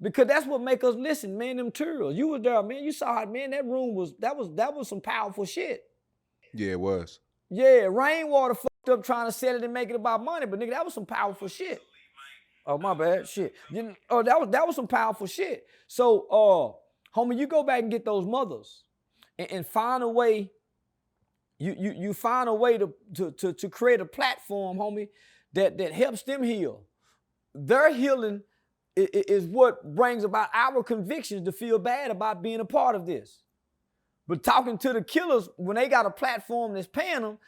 Because that's what make us listen, man, them turtles. You was there, man. You saw it, man. That room that was some powerful shit. Yeah, it was. Yeah, Rainwater fucked up trying to sell it and make it about money, but nigga, that was some powerful shit. Oh, my bad, shit. That was some powerful shit. So, homie, you go back and get those mothers and find a way. You find a way to create a platform, homie, that helps them heal. Their healing is what brings about our convictions to feel bad about being a part of this. But talking to the killers, when they got a platform that's paying them,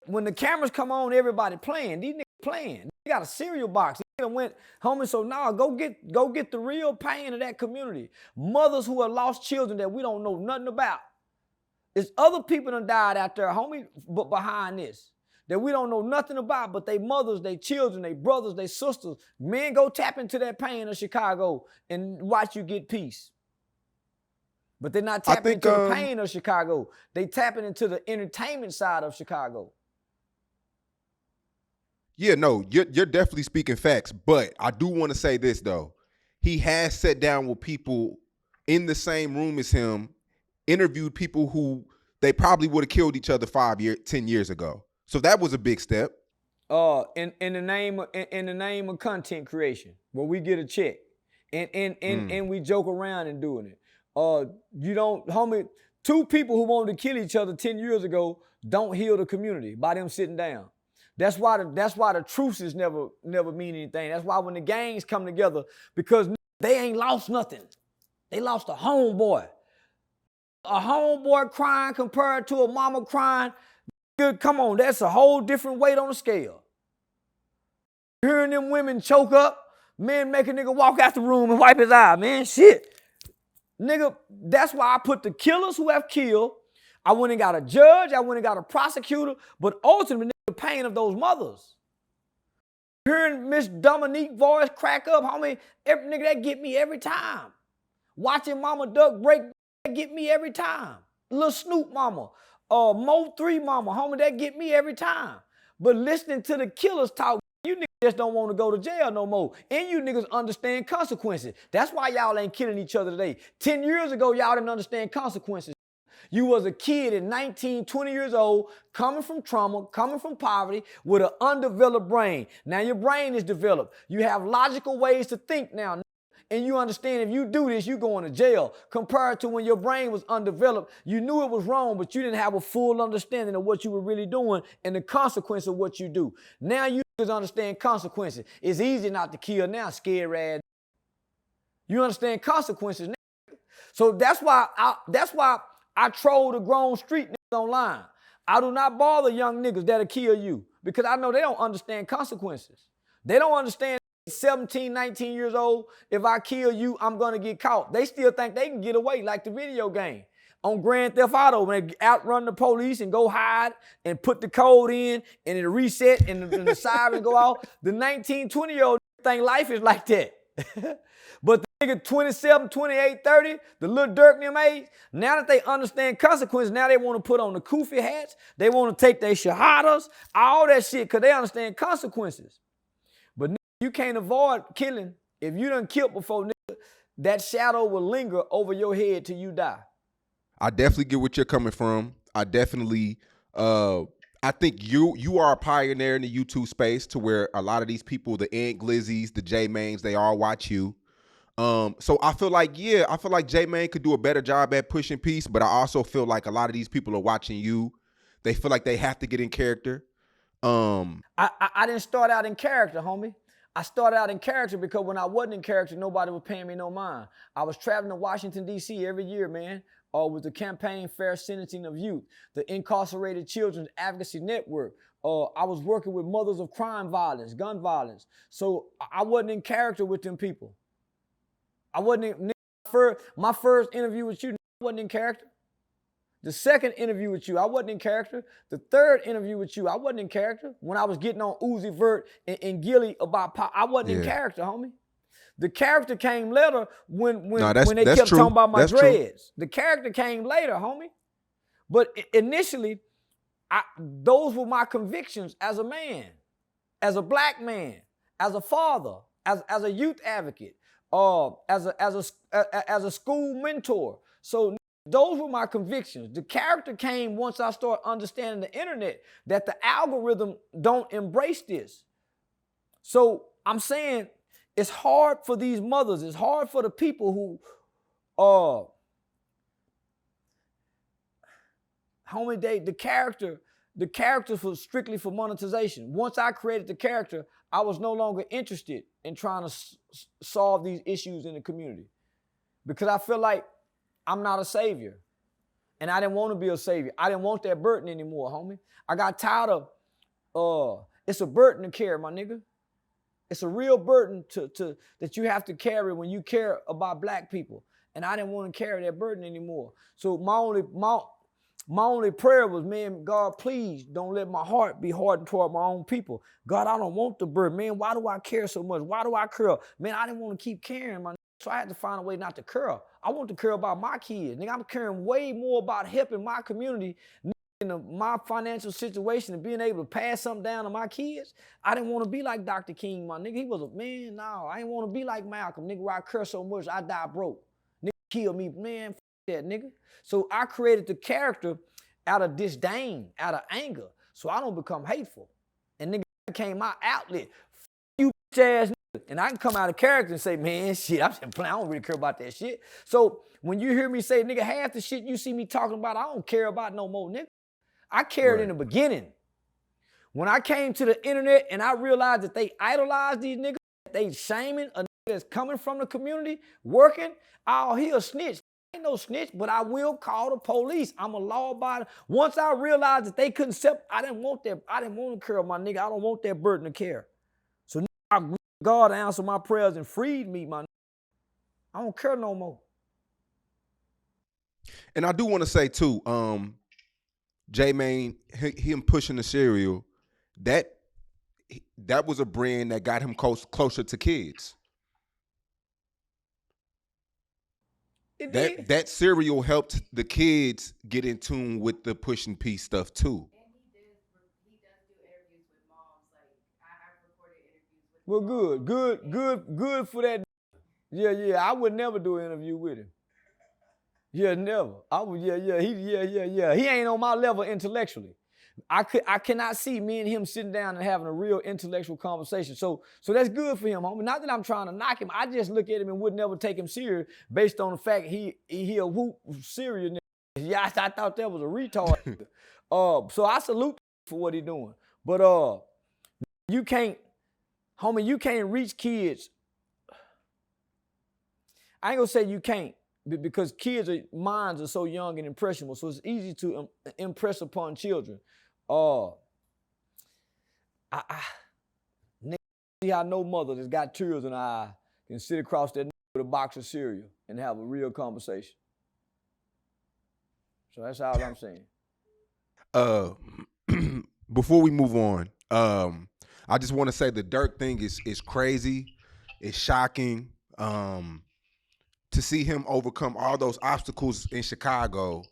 when the cameras come on, everybody playing. These niggas playing. They got a cereal box. They went, homie, so now go get the real pain of that community. Mothers who have lost children that we don't know nothing about. There's other people that died out there, homie, but behind this. That we don't know nothing about, but they mothers, they children, they brothers, they sisters. Men, go tap into that pain of Chicago and watch you get peace. But they're not tapping into the pain of Chicago. They tapping into the entertainment side of Chicago. Yeah, no, you're definitely speaking facts. But I do want to say this, though. He has sat down with people in the same room as him, interviewed people who they probably would have killed each other 10 years ago. So that was a big step. in the name of content creation, where we get a check, and we joke around in doing it. You don't, homie. Two people who wanted to kill each other 10 years ago don't heal the community by them sitting down. That's why the truces never mean anything. That's why when the gangs come together, because they ain't lost nothing. They lost a homeboy. A homeboy crying compared to a mama crying. Come on, that's a whole different weight on the scale. Hearing them women choke up, men make a nigga walk out the room and wipe his eye, man, shit. Nigga, that's why I put the killers who have killed. I went and got a judge, I went and got a prosecutor, but ultimately the pain of those mothers. Hearing Miss Dominique's voice crack up, homie, every nigga, that get me every time. Watching Mama Duck break, that get me every time. Lil Snoop mama, Mo 3 mama, homie, that get me every time. But listening to the killers talk, you niggas just don't want to go to jail no more. And you niggas understand consequences. That's why y'all ain't killing each other today. 10 years ago, y'all didn't understand consequences. You was a kid at 19, 20 years old, coming from trauma, coming from poverty, with an undeveloped brain. Now your brain is developed. You have logical ways to think now. And you understand if you do this, you going to jail. Compared to when your brain was undeveloped, you knew it was wrong, but you didn't have a full understanding of what you were really doing and the consequence of what you do. Now you understand consequences. It's easy not to kill now, scared ass. You understand consequences now. So that's why I troll the grown street niggas online. I do not bother young niggas that'll kill you because I know they don't understand consequences. They don't understand 17, 19 years old, if I kill you, I'm going to get caught. They still think they can get away like the video game. On Grand Theft Auto, when they outrun the police and go hide and put the code in and it reset and the siren go off, the 19, 20-year-old think life is like that. But the nigga 27, 28, 30, the Lil Durk them age, now that they understand consequences, now they want to put on the kufi hats, they want to take their shahadas, all that shit, because they understand consequences. But you can't avoid killing. If you done killed before, nigga, that shadow will linger over your head till you die. I definitely get what you're coming from. I definitely, I think you are a pioneer in the YouTube space to where a lot of these people, the Ant Glizzies, the J-Mains, they all watch you. So I feel like J-Main could do a better job at pushing peace, but I also feel like a lot of these people are watching you. They feel like they have to get in character. I didn't start out in character, homie. I started out in character because when I wasn't in character, nobody was paying me no mind. I was traveling to Washington, D.C. every year, man, with the Campaign Fair Sentencing of Youth, the Incarcerated Children's Advocacy Network. I was working with mothers of crime violence, gun violence. So I wasn't in character with them people. I wasn't in, my first interview with you, I wasn't in character. The second interview with you, I wasn't in character. The third interview with you, I wasn't in character. When I was getting on Uzi Vert and Gilly about pop, I wasn't in character, homie. The character came later when they kept talking about my dreads. The character came later, homie. But initially, those were my convictions as a man, as a black man, as a father, as a youth advocate, as a school mentor. So those were my convictions. The character came once I started understanding the internet, that the algorithm don't embrace this. So I'm saying it's hard for these mothers. It's hard for the people who, homie, the character was strictly for monetization. Once I created the character, I was no longer interested in trying to solve these issues in the community because I feel like I'm not a savior. And I didn't want to be a savior. I didn't want that burden anymore, homie. I got tired of, it's a burden to carry, my nigga. It's a real burden that you have to carry when you care about black people. And I didn't want to carry that burden anymore. So my only prayer was, man, God, please don't let my heart be hardened toward my own people. God, I don't want the burden. Man, why do I care so much? Why do I curl? Man, I didn't want to keep caring, my nigga. So I had to find a way not to curl. I want to care about my kids. Nigga, I'm caring way more about helping my community, my financial situation, and being able to pass something down to my kids. I didn't want to be like Dr. King, my nigga. He was a man. No, I didn't want to be like Malcolm, nigga, where I curse so much, I die broke. Nigga, kill me. Man, that, nigga. So I created the character out of disdain, out of anger, so I don't become hateful. And nigga, became my outlet. You bitch ass nigga. And I can come out of character and say, man, shit, I'm just playing. I don't really care about that shit. So when you hear me say, nigga, half the shit you see me talking about, I don't care about no more, nigga. I cared in the beginning. When I came to the internet and I realized that they idolize these niggas, they shaming a nigga that's coming from the community, working, oh, he a snitch. Ain't no snitch, but I will call the police. I'm a law-abiding. Once I realized that they couldn't separate, I didn't want that. I didn't want to care, my nigga. I don't want that burden of care. So God answered my prayers and freed me, my nigga. I don't care no more. And I do want to say too, J-Mane, him pushing the cereal, that was a brand that got him closer to kids. That cereal helped the kids get in tune with the Pushing P stuff too. And he does do interviews with moms. Like I've recorded interviews with Well, good for that. Yeah. I would never do an interview with him. Yeah, never. I would. Yeah. He ain't on my level intellectually. I cannot see me and him sitting down and having a real intellectual conversation. So that's good for him, homie. Not that I'm trying to knock him. I just look at him and would never take him serious based on the fact he a whoop serious nigga. Yeah, I thought that was a retard. So I salute for what he doing. But you can't reach kids. I ain't gonna say you can't, because kids' minds are so young and impressionable, so it's easy to impress upon children. Nigga, see how no mother that's got tears in her eye can sit across that with a box of cereal and have a real conversation. So that's all I'm saying. Before we move on, I just want to say the Durk thing is crazy. It's shocking. To see him overcome all those obstacles in Chicago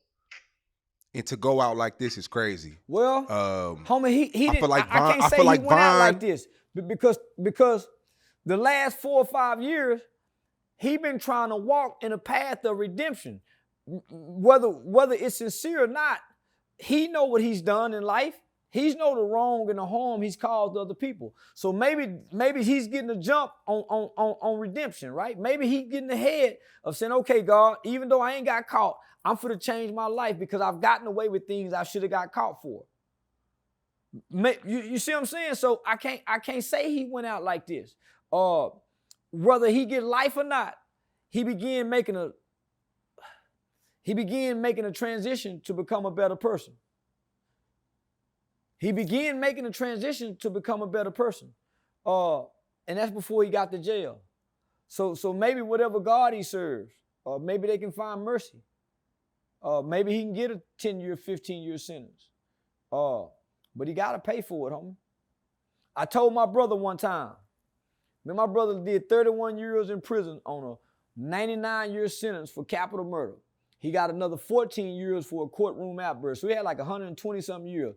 and to go out like this is crazy. Well, homie, he didn't. I can't say he went out like this because the last 4 or 5 years he been trying to walk in a path of redemption. Whether it's sincere or not, he know what he's done in life. He's know the wrong and the harm he's caused other people. So maybe he's getting a jump on redemption, right? Maybe he's getting ahead of saying, okay, God, even though I ain't got caught, I'm finna change my life because I've gotten away with things I should have got caught for. You see what I'm saying? So I can't say he went out like this. Whether he get life or not, he began making a transition to become a better person. He began making a transition to become a better person. And that's before he got to jail. So maybe whatever God he serves, maybe they can find mercy. Maybe he can get a 10-year, 15-year sentence. But he got to pay for it, homie. I told my brother one time, man, my brother did 31 years in prison on a 99-year sentence for capital murder. He got another 14 years for a courtroom outburst. So he had like 120-something years.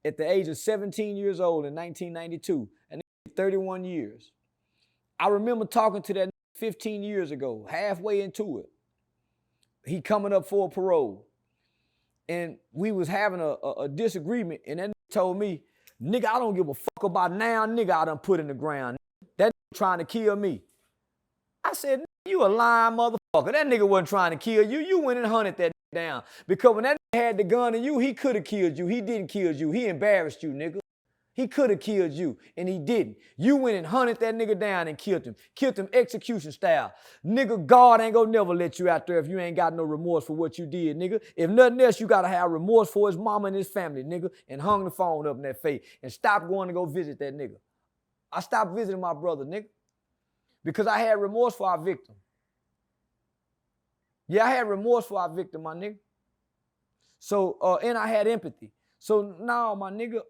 At the age of 17 years old in 1992, and 31 years. I remember talking to that 15 years ago, halfway into it. He coming up for a parole. And we was having a disagreement, and that told me, nigga, I don't give a fuck about now, nigga, I done put in the ground. That trying to kill me. I said, you a lying motherfucker. That nigga wasn't trying to kill you. You went and hunted that down. Because when that nigga had the gun in you, he could have killed you. He didn't kill you. He embarrassed you, nigga. He could have killed you, and he didn't. You went and hunted that nigga down and killed him. Killed him execution style. Nigga, God ain't gonna never let you out there if you ain't got no remorse for what you did, nigga. If nothing else, you gotta have remorse for his mama and his family, nigga, and hung the phone up in that face and stop going to go visit that nigga. I stopped visiting my brother, nigga, because I had remorse for our victim. Yeah, I had remorse for our victim, my nigga. So, and I had empathy. So now, my nigga,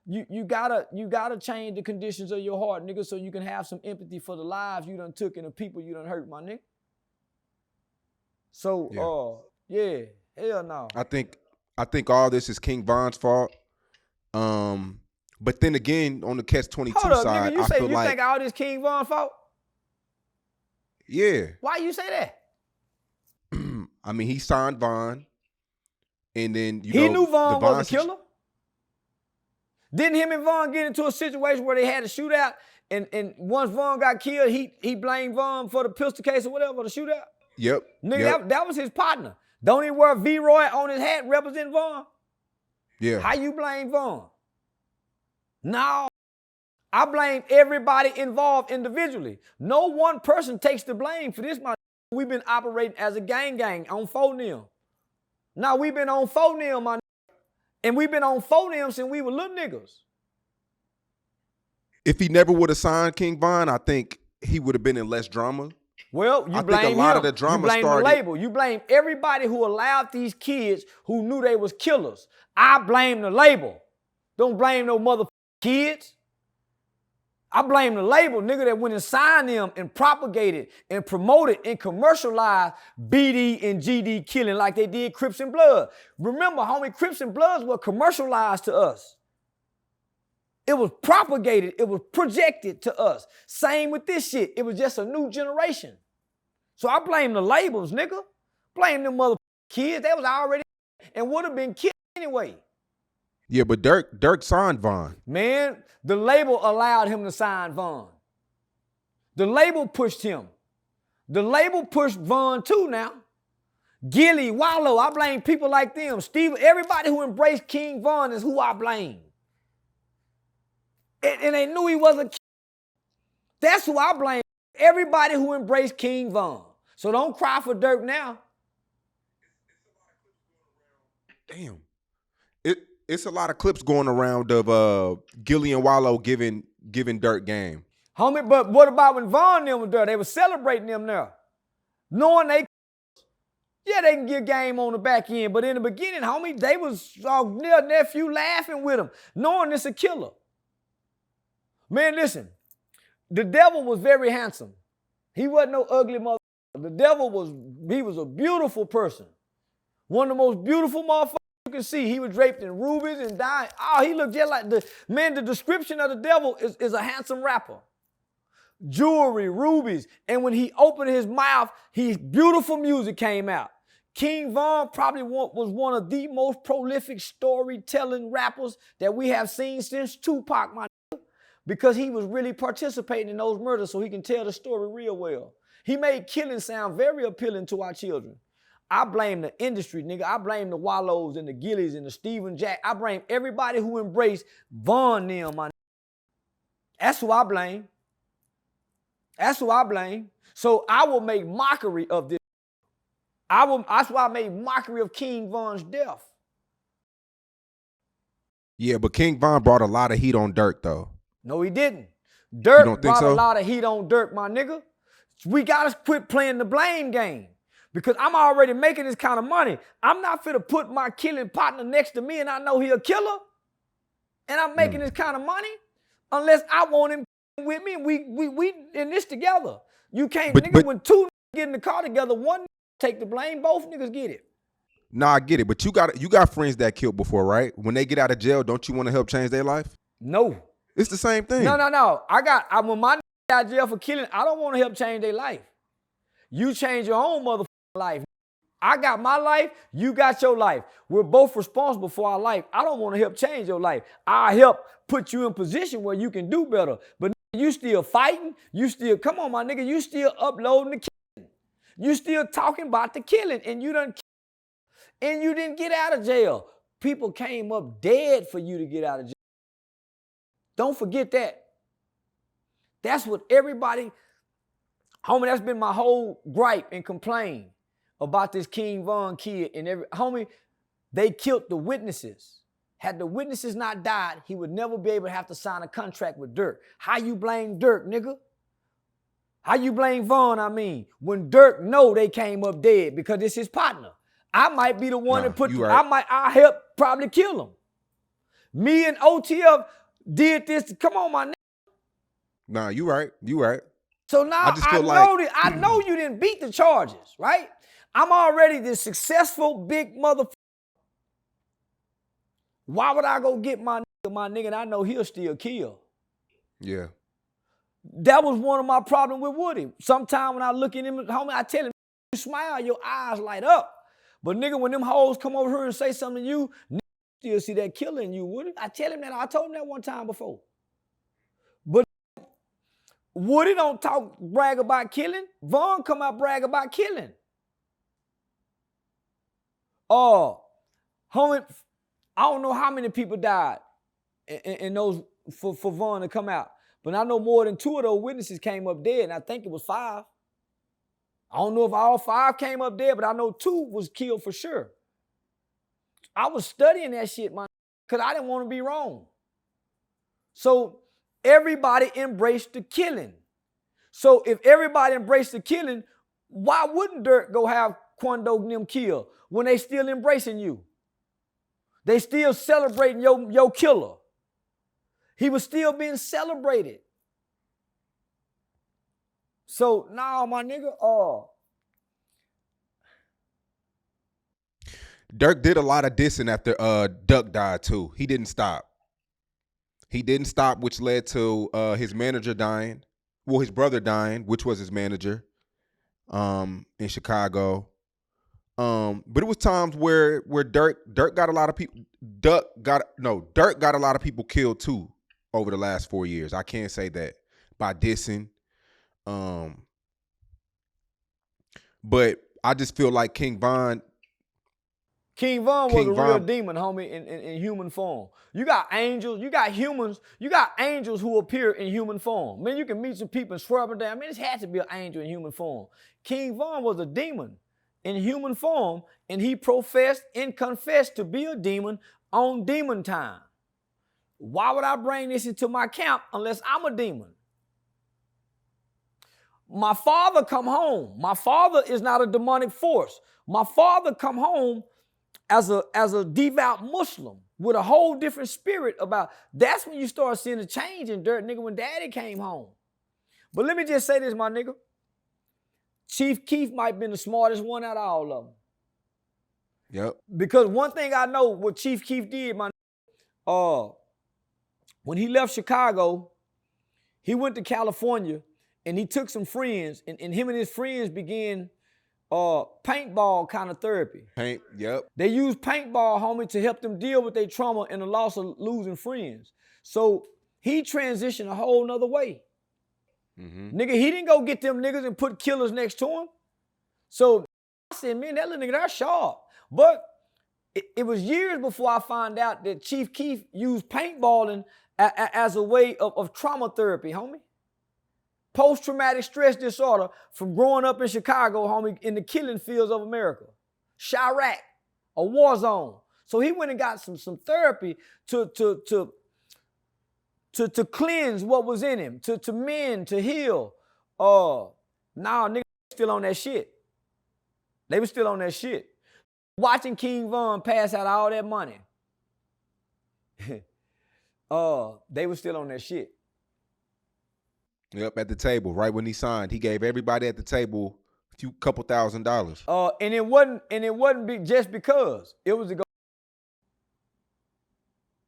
you gotta change the conditions of your heart, nigga, so you can have some empathy for the lives you done took and the people you done hurt, my nigga. So, yeah, hell no. I think all this is King Von's fault. But then again, on the Catch-22 Hold up, side, nigga, you I say feel you like, think all this King Von's fault? Yeah. Why you say that? I mean, he signed Von, and then He knew Von was a killer. Didn't him and Von get into a situation where they had a shootout, and once Von got killed, he blamed Von for the pistol case or whatever, the shootout? Yep. Nigga, yep. That was his partner. Don't he wear V-Roy on his hat representing Von? Yeah. How you blame Von? No. I blame everybody involved individually. No one person takes the blame for this. We've been operating as a gang on 4-nil. Now we've been on 4-nil, my nigga. And we've been on 4-nil since we were little niggas. If he never would have signed King Von, I think he would have been in less drama. Well, you blame think a lot him. of the drama you blame started. the label. You blame everybody who allowed these kids who knew they was killers. I blame the label. Don't blame no motherfucking kids. I blame the label, nigga, that went and signed them and propagated and promoted and commercialized BD and GD killing like they did Crips and Blood. Remember, homie, Crips and Bloods were commercialized to us. It was propagated. It was projected to us. Same with this shit. It was just a new generation. So I blame the labels, nigga. Blame them motherfucking kids. They was already and would have been killed anyway. Yeah, but Durk signed Von. Man, the label allowed him to sign Von. The label pushed him. The label pushed Von too now. Gilly, Wallow, I blame people like them. Steve, everybody who embraced King Von is who I blame. And they knew he was a king. That's who I blame. Everybody who embraced King Von. So don't cry for Durk now. Damn. It's a lot of clips going around of Gilly and Wallow giving Durk game. Homie, but what about when Von and them were there? They were celebrating them there. Knowing they can get game on the back end, but in the beginning, homie, they was their nephew laughing with him, knowing it's a killer. Man, listen, the devil was very handsome. He wasn't no ugly motherfucker. The devil was a beautiful person. One of the most beautiful motherfuckers you can see. He was draped in rubies and diamonds. Oh, he looked just like the description of the devil is a handsome rapper. Jewelry, rubies, and when he opened his mouth, his beautiful music came out. King Von probably was one of the most prolific storytelling rappers that we have seen since Tupac, my nigga, because he was really participating in those murders so he can tell the story real well. He made killing sound very appealing to our children. I blame the industry, nigga. I blame the Wallows and the Gillies and the Stephen Jack. I blame everybody who embraced Von them, my nigga. That's who I blame. That's who I blame. So I will make mockery of this. That's why I made mockery of King Von's death. Yeah, but King Von brought a lot of heat on Durk, though. No, he didn't. Durk brought so? a lot of heat on Durk, my nigga. We got to quit playing the blame game because I'm already making this kind of money. I'm not finna put my killing partner next to me and I know he a killer and I'm making this kind of money unless I want him with me and we in this together. You can't, nigga, when two get in the car together, one take the blame, both niggas get it. Nah, I get it, but you got friends that killed before, right? When they get out of jail, don't you want to help change their life? No. It's the same thing. No. When my out of jail for killing, I don't want to help change their life. You change your own motherfucking life. I got my life, you got your life. We're both responsible for our life. I don't want to help change your life. I help put you in position where you can do better. But you still fighting, come on, my nigga, you still uploading the killing. You still talking about the killing, and you didn't get out of jail. People came up dead for you to get out of jail. Don't forget that. That's what everybody, homie, that's been my whole gripe and complaint about this King Von kid and homie, they killed the witnesses. Had the witnesses not died, he would never be able to have to sign a contract with Durk. How you blame Durk, nigga? How you blame Von, I mean? When Durk know they came up dead because it's his partner. I might be the one that put, right. I helped probably kill him. Me and OTF did this, come on, my nigga. Nah, you right. So now I know you didn't beat the charges, right? I'm already this successful big motherfucker. Why would I go get my nigga and I know he'll still kill? Yeah. That was one of my problems with Woody. Sometimes when I look at him, homie, I tell him, you smile, your eyes light up. But nigga, when them hoes come over here and say something to you, still see that killer in you, Woody. I tell him that. I told him that one time before. But Woody don't brag about killing. Vaughn come out brag about killing. Homie, I don't know how many people died in those for Vaughn to come out. But I know more than 2 of those witnesses came up dead, and I think it was 5. I don't know if all 5 came up dead, but I know 2 was killed for sure. I was studying that shit, man, because I didn't want to be wrong. So everybody embraced the killing. So if everybody embraced the killing, why wouldn't Durk go have Quando and them killed when they still embracing you? They still celebrating your killer. He was still being celebrated. So now, my nigga, Durk did a lot of dissing after Duck died too. He didn't stop. He didn't stop, which led to his manager dying. Well, his brother dying, which was his manager, in Chicago. But it was times where Durk got a lot of people. Durk got a lot of people killed too over the last 4 years. I can't say that by dissing. But I just feel like King Von was a real demon, homie, in human form. You got angels, you got humans, you got angels who appear in human form. Man, you can meet some people and swear up and down. Man, this had to be an angel in human form. King Von was a demon in human form, and he professed and confessed to be a demon on demon time. Why would I bring this into my camp unless I'm a demon? My father come home. My father is not a demonic force. My father come home as a devout Muslim with a whole different spirit about. That's when you start seeing a change in Durk, nigga, when daddy came home. But let me just say this, my nigga. Chief Keef might have been the smartest one out of all of them. Yep. Because one thing I know what Chief Keef did, my nigga, when he left Chicago, he went to California and he took some friends, and him and his friends began paintball kind of therapy. Yep. They used paintball, homie, to help them deal with their trauma and the loss of losing friends. So he transitioned a whole nother way. Mm-hmm. Nigga, he didn't go get them niggas and put killers next to him. So I said, man, that little nigga, that's sharp. But it was years before I found out that Chief Keef used paintballing as a way of trauma therapy, homie. Post-traumatic stress disorder from growing up in Chicago, homie, in the killing fields of America. Chirac, a war zone. So he went and got some therapy to cleanse what was in him, to mend, to heal. Now niggas still on that shit. They were still on that shit. Watching King Von pass out all that money. They were still on that shit. Yep, at the table, right when he signed, he gave everybody at the table a couple $1,000s. And it wasn't just because it was to go.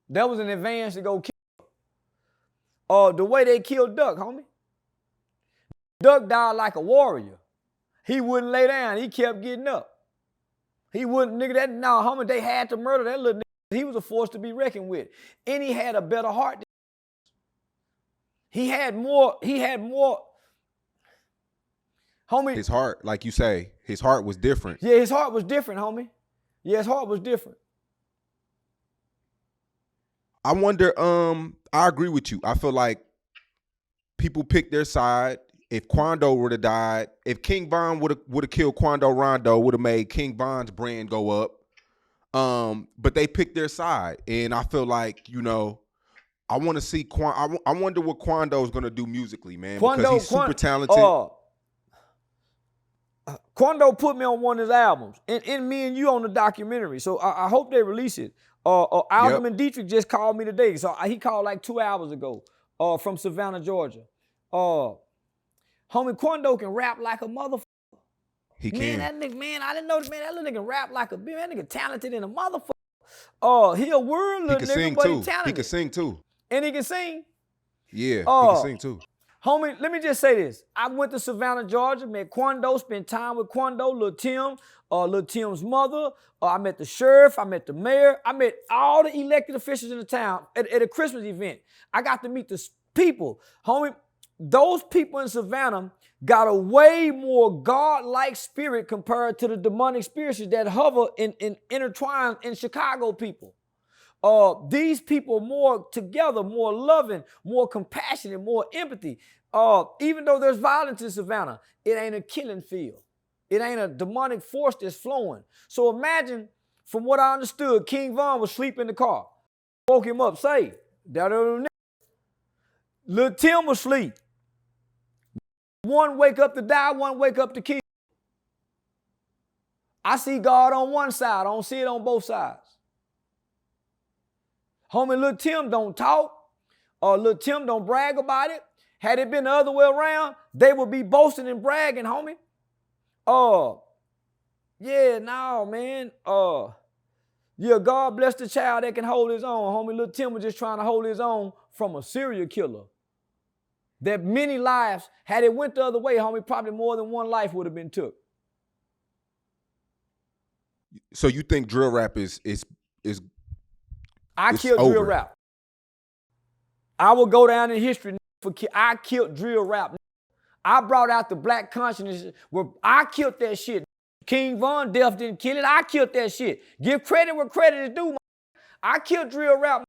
That was an advance to go kill. The way they killed Duck, homie. Duck died like a warrior. He wouldn't lay down. He kept getting up. He wouldn't, nigga. Homie, they had to murder that little nigga. He was a force to be reckoned with, and he had a better heart. He had more, homie. His heart, like you say, his heart was different. Yeah, his heart was different, homie. Yeah, his heart was different. I wonder, I agree with you. I feel like people pick their side. If Quando would have died, if King Von would have killed Quando Rondo, would have made King Von's brand go up. But they picked their side. And I feel like, I want to see I wonder what Quando is gonna do musically, man. Because he's super talented. Quando put me on one of his albums, and me and you on the documentary. So I hope they release it. Alderman Dietrich just called me today. So he called like 2 hours ago. From Savannah, Georgia. Homie, Quando can rap like a motherfucker. He can. That nigga, I didn't know this, man. That little nigga rap like a bitch. That nigga talented in a motherfucker. He a world little nigga, but he talented. He can sing too. And he can sing? Yeah, he can sing too. Homie, let me just say this. I went to Savannah, Georgia, met Quando, spent time with Quando, Lil Tim, Lil Tim's mother. I met the sheriff. I met the mayor. I met all the elected officials in the town at a Christmas event. I got to meet the people. Homie, those people in Savannah got a way more God-like spirit compared to the demonic spirits that hover and intertwine in Chicago people. These people more together, more loving, more compassionate, more empathy. Even though there's violence in Savannah, it ain't a killing field. It ain't a demonic force that's flowing. So imagine, from what I understood, King Von was asleep in the car. Woke him up, say, Lil Tim was asleep. One wake up to die, one wake up to kill. I see God on one side, I don't see it on both sides. Homie, Lil Tim don't talk, or Lil Tim don't brag about it. Had it been the other way around, they would be boasting and bragging, homie. Yeah, no, man. Yeah, God bless the child that can hold his own, homie. Lil Tim was just trying to hold his own from a serial killer. That many lives, had it went the other way, homie, probably more than one life would have been took. So you think drill rap is I killed drill over. rap. I will go down in history for I killed drill rap. I brought out the black consciousness where I killed that shit. King Von Death didn't kill it. I killed that shit. Give credit where credit is due, man. I killed drill rap.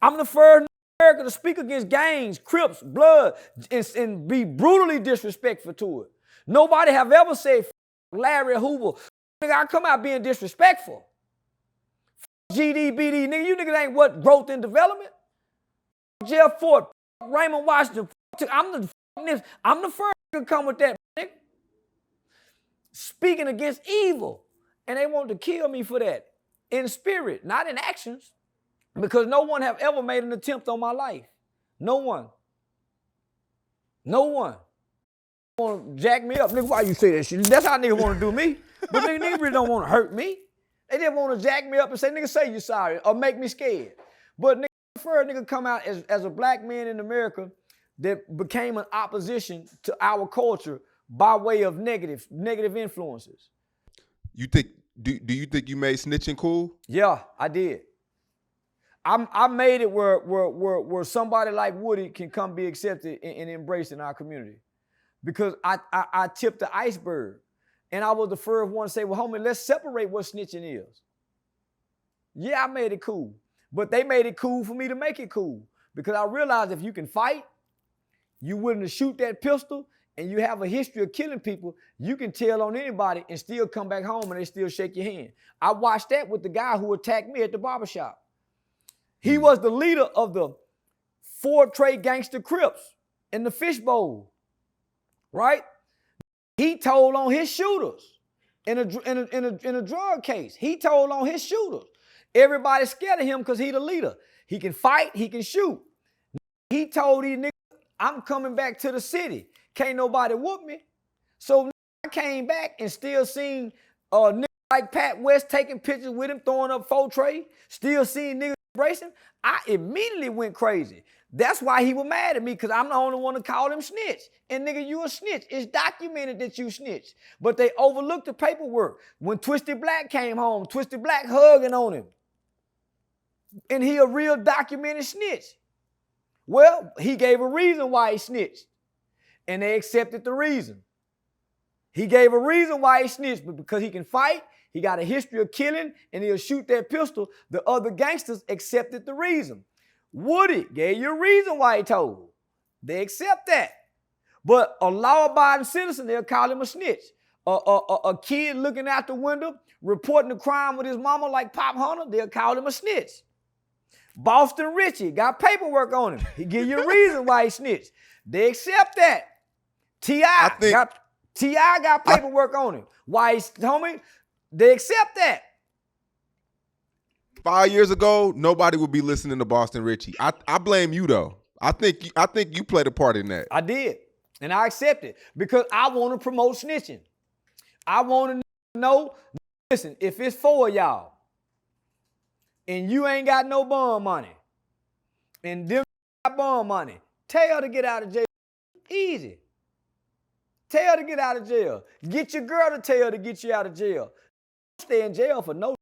I'm the first in America to speak against gangs, Crips, blood, and be brutally disrespectful to it. Nobody have ever said Larry Hoover. Nigga, I come out being disrespectful. GDBD, nigga, you niggas ain't what growth and development. Jeff Ford, Raymond Washington. I'm the first to come with that, nigga. Speaking against evil. And they want to kill me for that. In spirit, not in actions. Because no one have ever made an attempt on my life. No one. No one. Want to jack me up. Nigga, why you say that shit? That's how niggas want to do me. But niggas really don't want to hurt me. They just want to jack me up and say, nigga, say you sorry or make me scared. But nigga, prefer a nigga come out as a black man in America that became an opposition to our culture by way of negative influences. You think, do you think you made snitching cool? Yeah, I did. I made it where somebody like Woody can come be accepted and embraced in our community. Because I tipped the iceberg. And I was the first one to say, well, homie, let's separate what snitching is. Yeah, I made it cool. But they made it cool for me to make it cool. Because I realized if you can fight, you willing to shoot that pistol, and you have a history of killing people, you can tell on anybody and still come back home and they still shake your hand. I watched that with the guy who attacked me at the barbershop. He was the leader of the Ford Trade Gangster Crips in the Fishbowl, right? He told on his shooters in a drug case. He told on his shooters. Everybody's scared of him because he the leader. He can fight, he can shoot. He told these niggas, I'm coming back to the city. Can't nobody whoop me. So I came back and still seen niggas like Pat West taking pictures with him, throwing up Ford Trade. Still seeing niggas embracing. I immediately went crazy. That's why he was mad at me, because I'm the only one to call him snitch. And nigga, you a snitch. It's documented that you snitched. But they overlooked the paperwork. When Twisted Black came home, Twisted Black hugging on him. And he a real documented snitch. Well, he gave a reason why he snitched. And they accepted the reason. He gave a reason why he snitched, but because he can fight, he got a history of killing, and he'll shoot that pistol, the other gangsters accepted the reason. Woody gave you a reason why he told. They accept that. But a law-abiding citizen, they'll call him a snitch. A kid looking out the window, reporting the crime with his mama like Pop Hunter, they'll call him a snitch. Boston Richie got paperwork on him. He give you a reason why he snitched. They accept that. T.I. got paperwork on him. Why he's, homie, they accept that. 5 years ago, nobody would be listening to Boston Richie. I blame you though. I think you played a part in that. I did, and I accept it because I want to promote snitching. I want to know. Listen, if it's 4 of y'all, and you ain't got no bond money, and them got bond money, tell her to get out of jail. Easy. Tell her to get out of jail. Get your girl to tell her to get you out of jail. Stay in jail for no.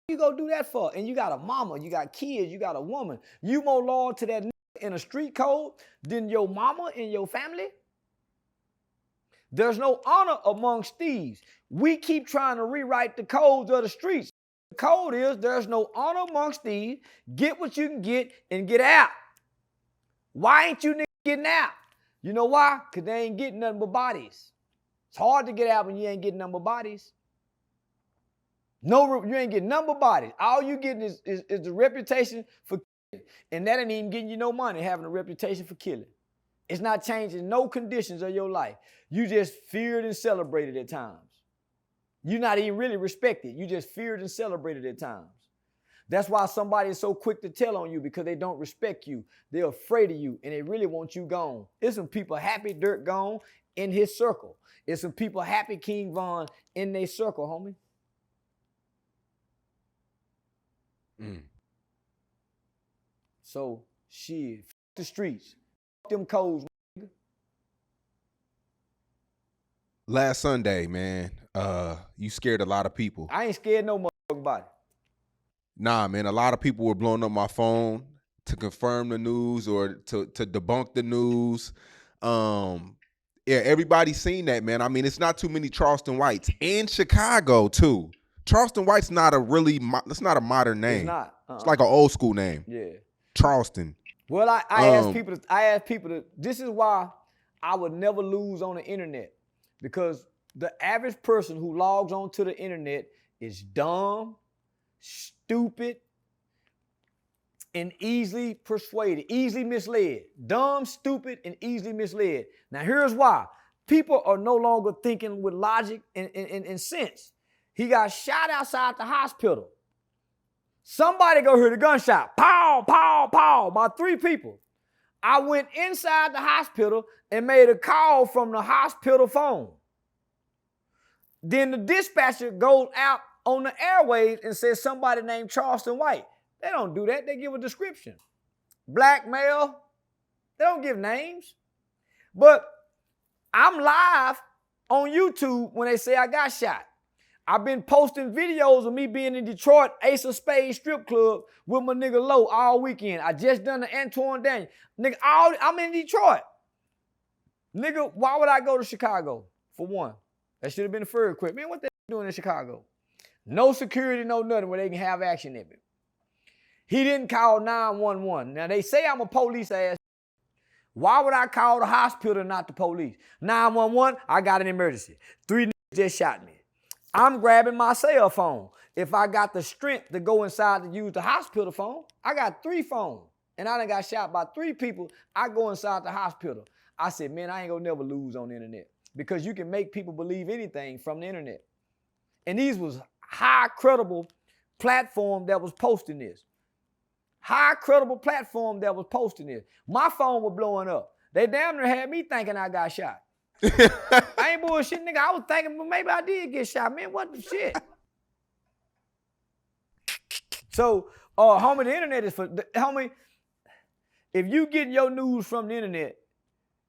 You go do that for? And you got a mama, you got kids, you got a woman. You more loyal to that in a street code than your mama and your family? There's no honor amongst thieves. We keep trying to rewrite the codes of the streets. The code is there's no honor amongst thieves. Get what you can get and get out. Why ain't you niggas getting out? You know why? Because they ain't getting nothing but bodies. It's hard to get out when you ain't getting nothing but bodies. No, you ain't getting nothing but bodies. All you getting is the reputation for killing. And that ain't even getting you no money, having a reputation for killing. It's not changing no conditions of your life. You just feared and celebrated at times. You're not even really respected. You just feared and celebrated at times. That's why somebody is so quick to tell on you, because they don't respect you. They're afraid of you, and they really want you gone. There's some people happy Durk gone in his circle. There's some people happy King Von in their circle, homie. So, shit, f the streets. F them codes. Last Sunday, man, you scared a lot of people. I ain't scared no motherfucking body. Nah, man, a lot of people were blowing up my phone to confirm the news or to debunk the news. Yeah, everybody's seen that, man. I mean, it's not too many Charleston Whites in Chicago, too. Charleston White's not a really, it's not a modern name. It's not. It's like an old school name. Yeah. Charleston. Well, I ask people to, this is why I would never lose on the internet, because the average person who logs onto the internet is dumb, stupid, and easily persuaded, easily misled. Dumb, stupid, and easily misled. Now, here's why. People are no longer thinking with logic and sense. He got shot outside the hospital. Somebody go hear the gunshot. Pow, pow, pow, by 3 people. I went inside the hospital and made a call from the hospital phone. Then the dispatcher goes out on the airwaves and says somebody named Charleston White. They don't do that. They give a description. Black male. They don't give names. But I'm live on YouTube when they say I got shot. I've been posting videos of me being in Detroit, Ace of Spades strip club with my nigga Low all weekend. I just done the Antoine Daniel. Nigga, I'm in Detroit. Nigga, why would I go to Chicago? For one, that should have been the fur equipment. Man, what they doing in Chicago? No security, no nothing where they can have action in it. He didn't call 911. Now, they say I'm a police ass. Why would I call the hospital and not the police? 911, I got an emergency. 3 niggas just shot me. I'm grabbing my cell phone. If I got the strength to go inside to use the hospital phone, I got 3 phones. And I done got shot by 3 people. I go inside the hospital. I said, man, I ain't gonna never lose on the internet, because you can make people believe anything from the internet. And these was high credible platform that was posting this. High credible platform that was posting this. My phone was blowing up. They damn near had me thinking I got shot. I ain't bullshit, nigga. I was thinking, well, maybe I did get shot, man. What the shit? So, homie, the internet is for, homie, if you get your news from the internet,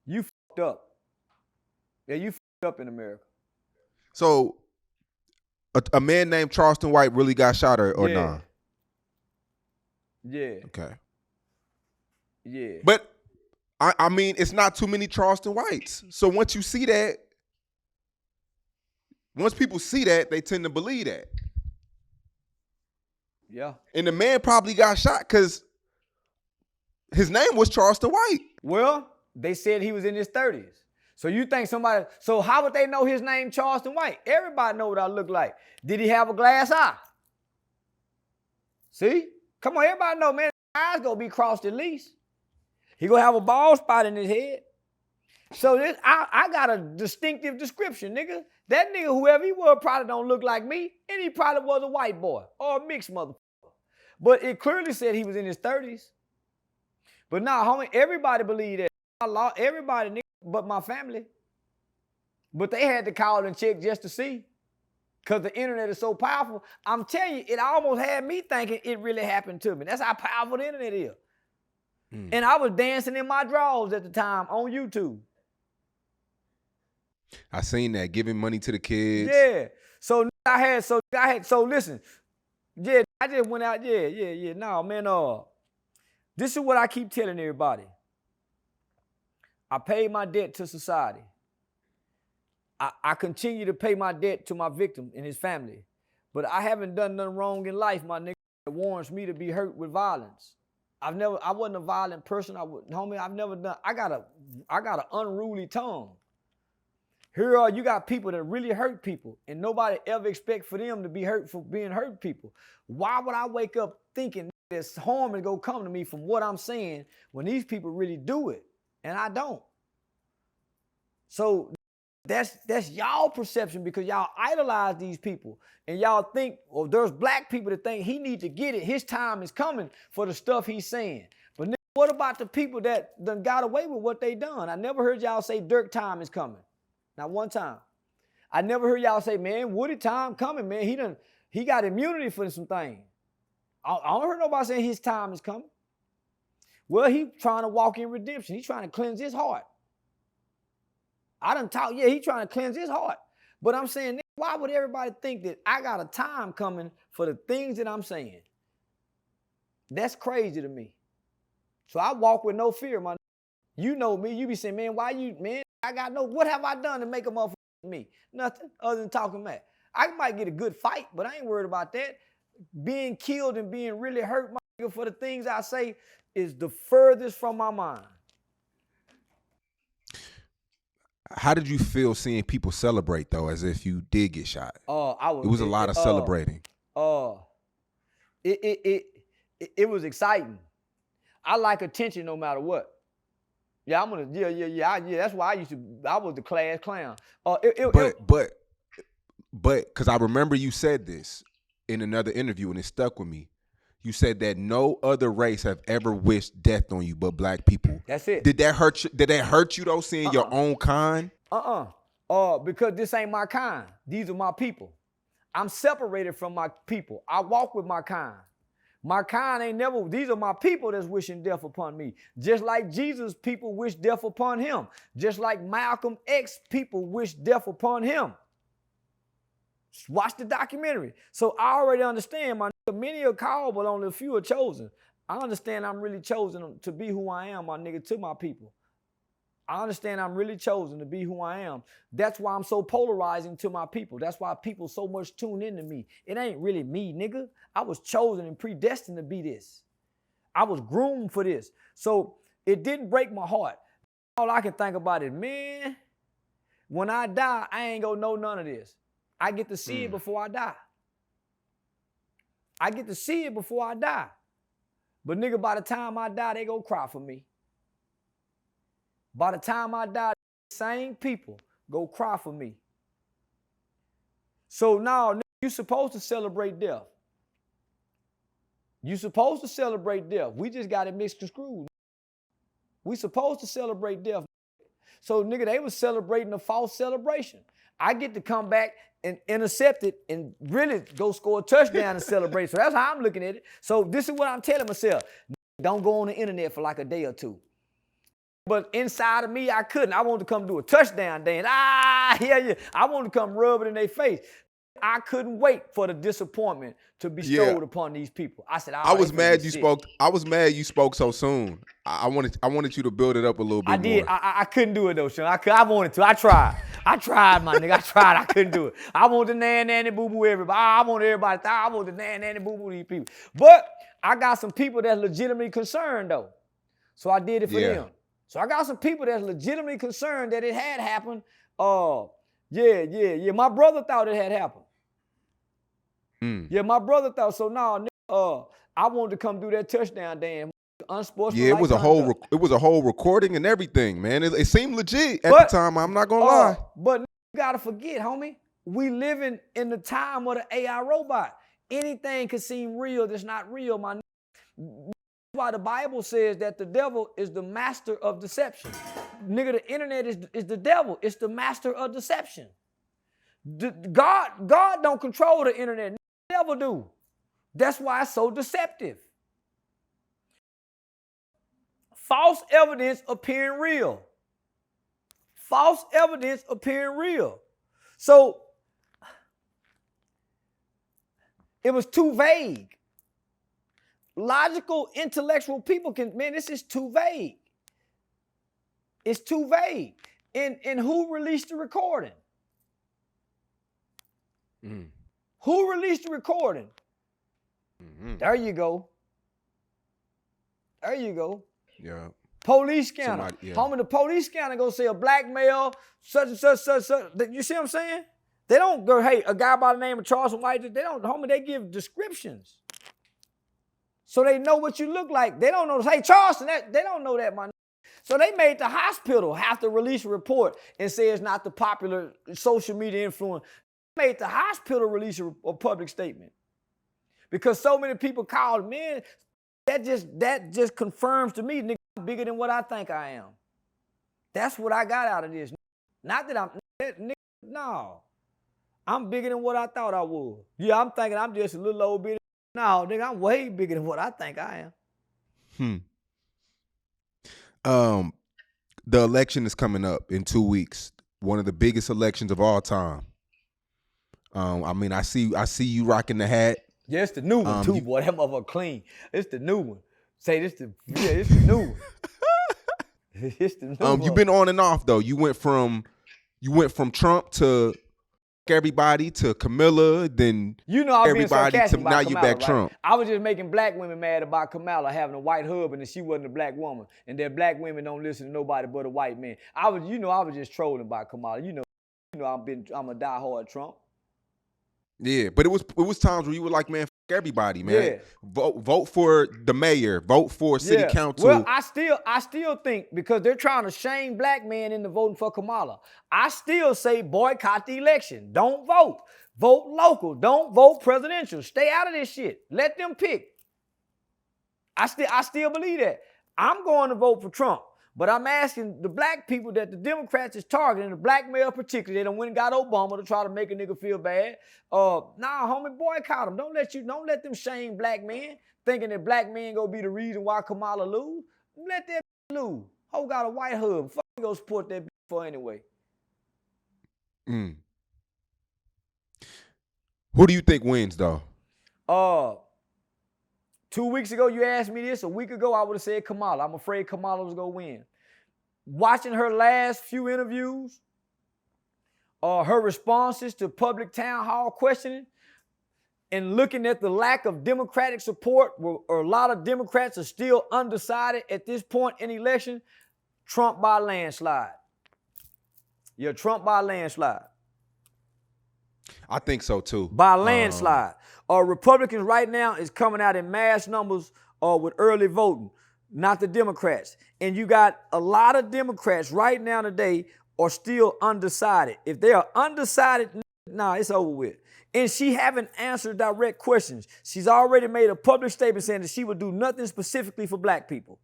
you fucked up. Yeah, you fucked up in America. So, a man named Charleston White really got shot or yeah. not? Yeah. Okay. Yeah. But I mean, it's not too many Charleston Whites. So once you see that, once people see that, they tend to believe that. Yeah. And the man probably got shot because his name was Charleston White. Well, they said he was in his 30s. So you think somebody, so how would they know his name Charleston White? Everybody know what I look like. Did he have a glass eye? See? Come on, everybody know, man, his eyes gonna be crossed at least. He gonna have a bald spot in his head. So this, I got a distinctive description, nigga. That nigga, whoever he was, probably don't look like me, and he probably was a white boy or a mixed motherfucker. But it clearly said he was in his 30s. But nah, homie, everybody believed that. Everybody, nigga, but my family. But they had to call and check just to see. Because the internet is so powerful. I'm telling you, it almost had me thinking it really happened to me. That's how powerful the internet is. And I was dancing in my drawers at the time on YouTube. I seen that, giving money to the kids. Yeah. So listen. Yeah, I just went out. Yeah. No, man. This is what I keep telling everybody. I paid my debt to society. I continue to pay my debt to my victim and his family. But I haven't done nothing wrong in life, my nigga, that warrants me to be hurt with violence. I wasn't a violent person. I've never done. I got an unruly tongue. Here you got people that really hurt people, and nobody ever expect for them to be hurt for being hurt people. Why would I wake up thinking there's harm is gonna come to me from what I'm saying when these people really do it, and I don't? So that's y'all perception because y'all idolize these people, and y'all think, well, there's black people that think he need to get it. His time is coming for the stuff he's saying. But nigga, what about the people that done got away with what they done? I never heard y'all say Durk time is coming. Not one time. I never heard y'all say, man, Woody time coming, man. He got immunity for some things. I don't heard nobody saying his time is coming. Well, he trying to walk in redemption. He's trying to cleanse his heart. He trying to cleanse his heart. But I'm saying, why would everybody think that I got a time coming for the things that I'm saying? That's crazy to me. So I walk with no fear, my. You know me. You be saying, man, what have I done to make a motherfucker me? Nothing other than talking mad. I might get a good fight, but I ain't worried about that. Being killed and being really hurt, my nigga, for the things I say is the furthest from my mind. How did you feel seeing people celebrate though, as if you did get shot? It was a lot of celebrating. It was exciting. I like attention no matter what. Yeah, that's why I was the class clown. But because I remember you said this in another interview and it stuck with me. You said that no other race have ever wished death on you but black people. That's it. Did that hurt you? Did that hurt you though, seeing your own kind? Because this ain't my kind. These are my people. I'm separated from my people. I walk with my kind. My kind ain't never, these are my people that's wishing death upon me. Just like Jesus' people wish death upon him. Just like Malcolm X people wish death upon him. Watch the documentary. So I already understand, my nigga, many are called, but only a few are chosen. I understand I'm really chosen to be who I am, my nigga, to my people. I understand I'm really chosen to be who I am. That's why I'm so polarizing to my people. That's why people so much tune into me. It ain't really me, nigga. I was chosen and predestined to be this. I was groomed for this. So it didn't break my heart. All I can think about is, man, when I die, I ain't gonna know none of this. I get to see it before I die. I get to see it before I die. But nigga, by the time I die, they gonna cry for me. By the time I die, the same people go cry for me. So now, you're supposed to celebrate death. You're supposed to celebrate death. We just got it mixed and screwed. We supposed to celebrate death. So, nigga, they was celebrating a false celebration. I get to come back and intercept it and really go score a touchdown and celebrate. So that's how I'm looking at it. So this is what I'm telling myself. Don't go on the internet for like a day or two. But inside of me, I couldn't. I wanted to come do a touchdown dance. Yeah. I wanted to come rub it in their face. I couldn't wait for the disappointment to be bestowed upon these people. I said, I was mad you spoke. I was mad you spoke so soon. I wanted you to build it up a little bit more. I did. I couldn't do it though, Sean. I wanted to. I tried, my nigga. I tried. I couldn't do it. I wanted to nanny boo boo everybody. I wanted everybody. I wanted to nanny boo boo these people. But I got some people that's legitimately concerned though, so I did it for them. So I got some people that's legitimately concerned that it had happened. Yeah. My brother thought it had happened. Yeah, my brother thought so. Now, I wanted to come do that touchdown dance. Unsportsmanlike. Yeah, it was a whole recording and everything, man. It seemed legit at the time. I'm not gonna lie. But you gotta forget, homie, we living in the time of the AI robot. Anything can seem real that's not real, my. That's why the Bible says that the devil is the master of deception. Nigga, the internet is the devil. It's the master of deception. God don't control the internet. The devil do. That's why it's so deceptive. false evidence appearing real. False evidence appearing real. So it was too vague. Logical, intellectual people can, man, this is too vague. It's too vague. And who released the recording? Who released the recording? There you go. There you go. Yeah. Police scanner. Homie, the police scanner go say a black male, such and such. You see what I'm saying? They don't go, hey, a guy by the name of Charleston White, they don't, homie, they give descriptions. So they know what you look like. They don't know, hey, Charleston, they don't know that, my. So they made the hospital have to release a report and say it's not the popular social media influence. They made the hospital release a public statement. Because so many people called, man, that just confirms to me, nigga, I'm bigger than what I think I am. That's what I got out of this. Not that I'm, nigga, no. I'm bigger than what I thought I was. Yeah, I'm thinking I'm just a little old bit. No, nigga, I'm way bigger than what I think I am. The election is coming up in 2 weeks. One of the biggest elections of all time. I mean, I see you rocking the hat. Yeah, it's the new one too, boy. That motherfucker clean. It's the new one. Say this it's the new one. It's the new one. You've been on and off though. You went from Trump to everybody to Camilla, then everybody to now you back right? Trump. I was just making black women mad about Kamala having a white husband and she wasn't a black woman, and that black women don't listen to nobody but a white man. I was just trolling about Kamala. You know, I'm a diehard Trump. Yeah, but it was times where you were like, man, fuck everybody, man. Yeah. Vote for the mayor, vote for city council. Well, I still think because they're trying to shame black men into voting for Kamala. I still say boycott the election. Don't vote. Vote local. Don't vote presidential. Stay out of this shit. Let them pick. I still believe that. I'm going to vote for Trump. But I'm asking the black people that the Democrats is targeting, the black male particularly, they done went and got Obama to try to make a nigga feel bad. Nah, homie, boycott them. Don't let them shame black men, thinking that black men gonna be the reason why Kamala lose. Let that lose. Ho got a white hub. Fuck, you gonna support that for anyway. Who do you think wins though? 2 weeks ago, you asked me this. A week ago, I would have said Kamala. I'm afraid Kamala was going to win. Watching her last few interviews, her responses to public town hall questioning, and looking at the lack of Democratic support, where a lot of Democrats are still undecided at this point in the election, Trump by landslide. Yeah, Trump by landslide. I think so too. By landslide. Republicans right now is coming out in mass numbers with early voting, not the Democrats. And you got a lot of Democrats right now today are still undecided. If they are undecided, it's over with. And she haven't answered direct questions. She's already made a public statement saying that she would do nothing specifically for black people.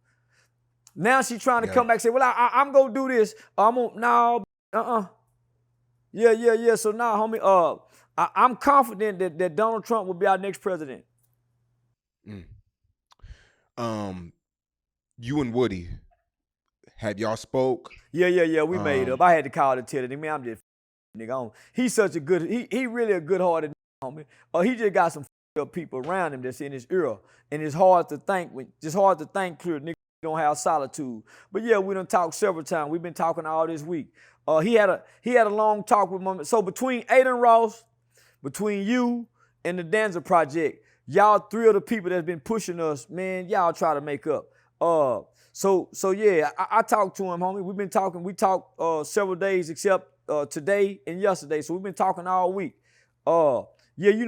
Now she's trying to come back and say, well, I'm going to do this. Yeah. So now, homie, I'm confident that Donald Trump will be our next president. You and Woody, have y'all spoke? Yeah. We made up. I had to call to tell him, man, I'm just nigga. He's such a good, he really a good-hearted homie. He just got some up people around him that's in his ear, and it's hard to think clear. Nigga don't have solitude. But yeah, we done talked several times. We've been talking all this week. He had a long talk with my. So between Aiden Ross, between you and the Danza Project, y'all three of the people that's been pushing us, man, y'all try to make up. So yeah, I talked to him, homie. We've been talking. We talked several days except today and yesterday. So we've been talking all week. Yeah,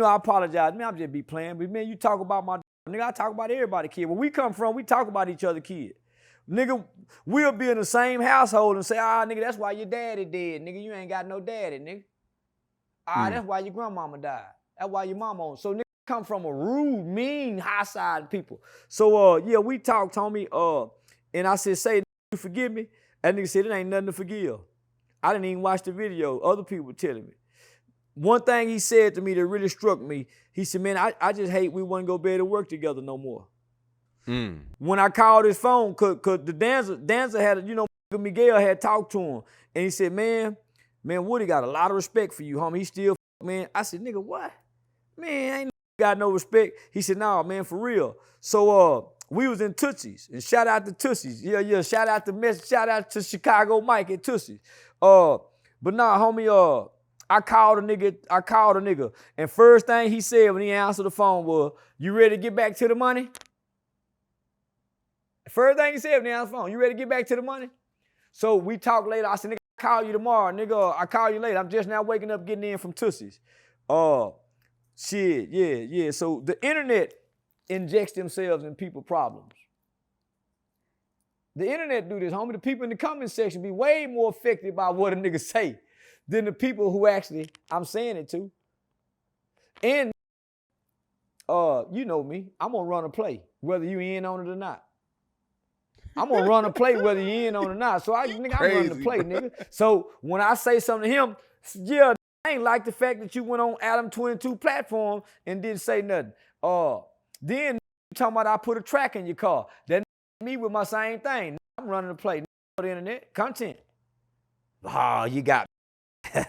I apologize. Man, I'm just be playing. But man, you talk about my nigga, I talk about everybody, kid. Where we come from, we talk about each other, kid. Nigga, we'll be in the same household and say, nigga, that's why your daddy dead. Nigga, you ain't got no daddy, nigga. That's why your grandmama died. That's why your mama on. So nigga come from a rude, mean, high-side people. So yeah, we talked, homie. And I said, say, you forgive me? That nigga said, it ain't nothing to forgive. I didn't even watch the video. Other people were telling me. One thing he said to me that really struck me, he said, man, I just hate we wouldn't go be able to work together no more. When I called his phone, cause the dancer had, Miguel had talked to him, and he said, man, Woody got a lot of respect for you, homie. He still, man. I said, nigga, what? Man, ain't got no respect. He said, nah, man, for real. So we was in Tootsie's, and shout out to Tootsie's. Yeah, shout out to Chicago Mike at Tootsie's. But nah, homie, I called a nigga, and first thing he said when he answered the phone was, you ready to get back to the money? First thing he said when he answered the phone, you ready to get back to the money? So we talked later. I said, nigga, I'll call you tomorrow. Nigga, I'll call you later. I'm just now waking up getting in from Tootsie's. Shit, yeah. So the internet injects themselves in people's problems. The internet do this, homie. The people in the comment section be way more affected by what a nigga say than the people who actually I'm saying it to. And you know me, I'm gonna run a play, whether you in on it or not. I'm gonna run a play whether you in on it or not. So I'm running the play, nigga. So when I say something to him, yeah, I ain't like the fact that you went on Adam 22 platform and didn't say nothing. Then you talking about I put a track in your car. That me with my same thing. I'm running the play. The internet content. Oh, you got me.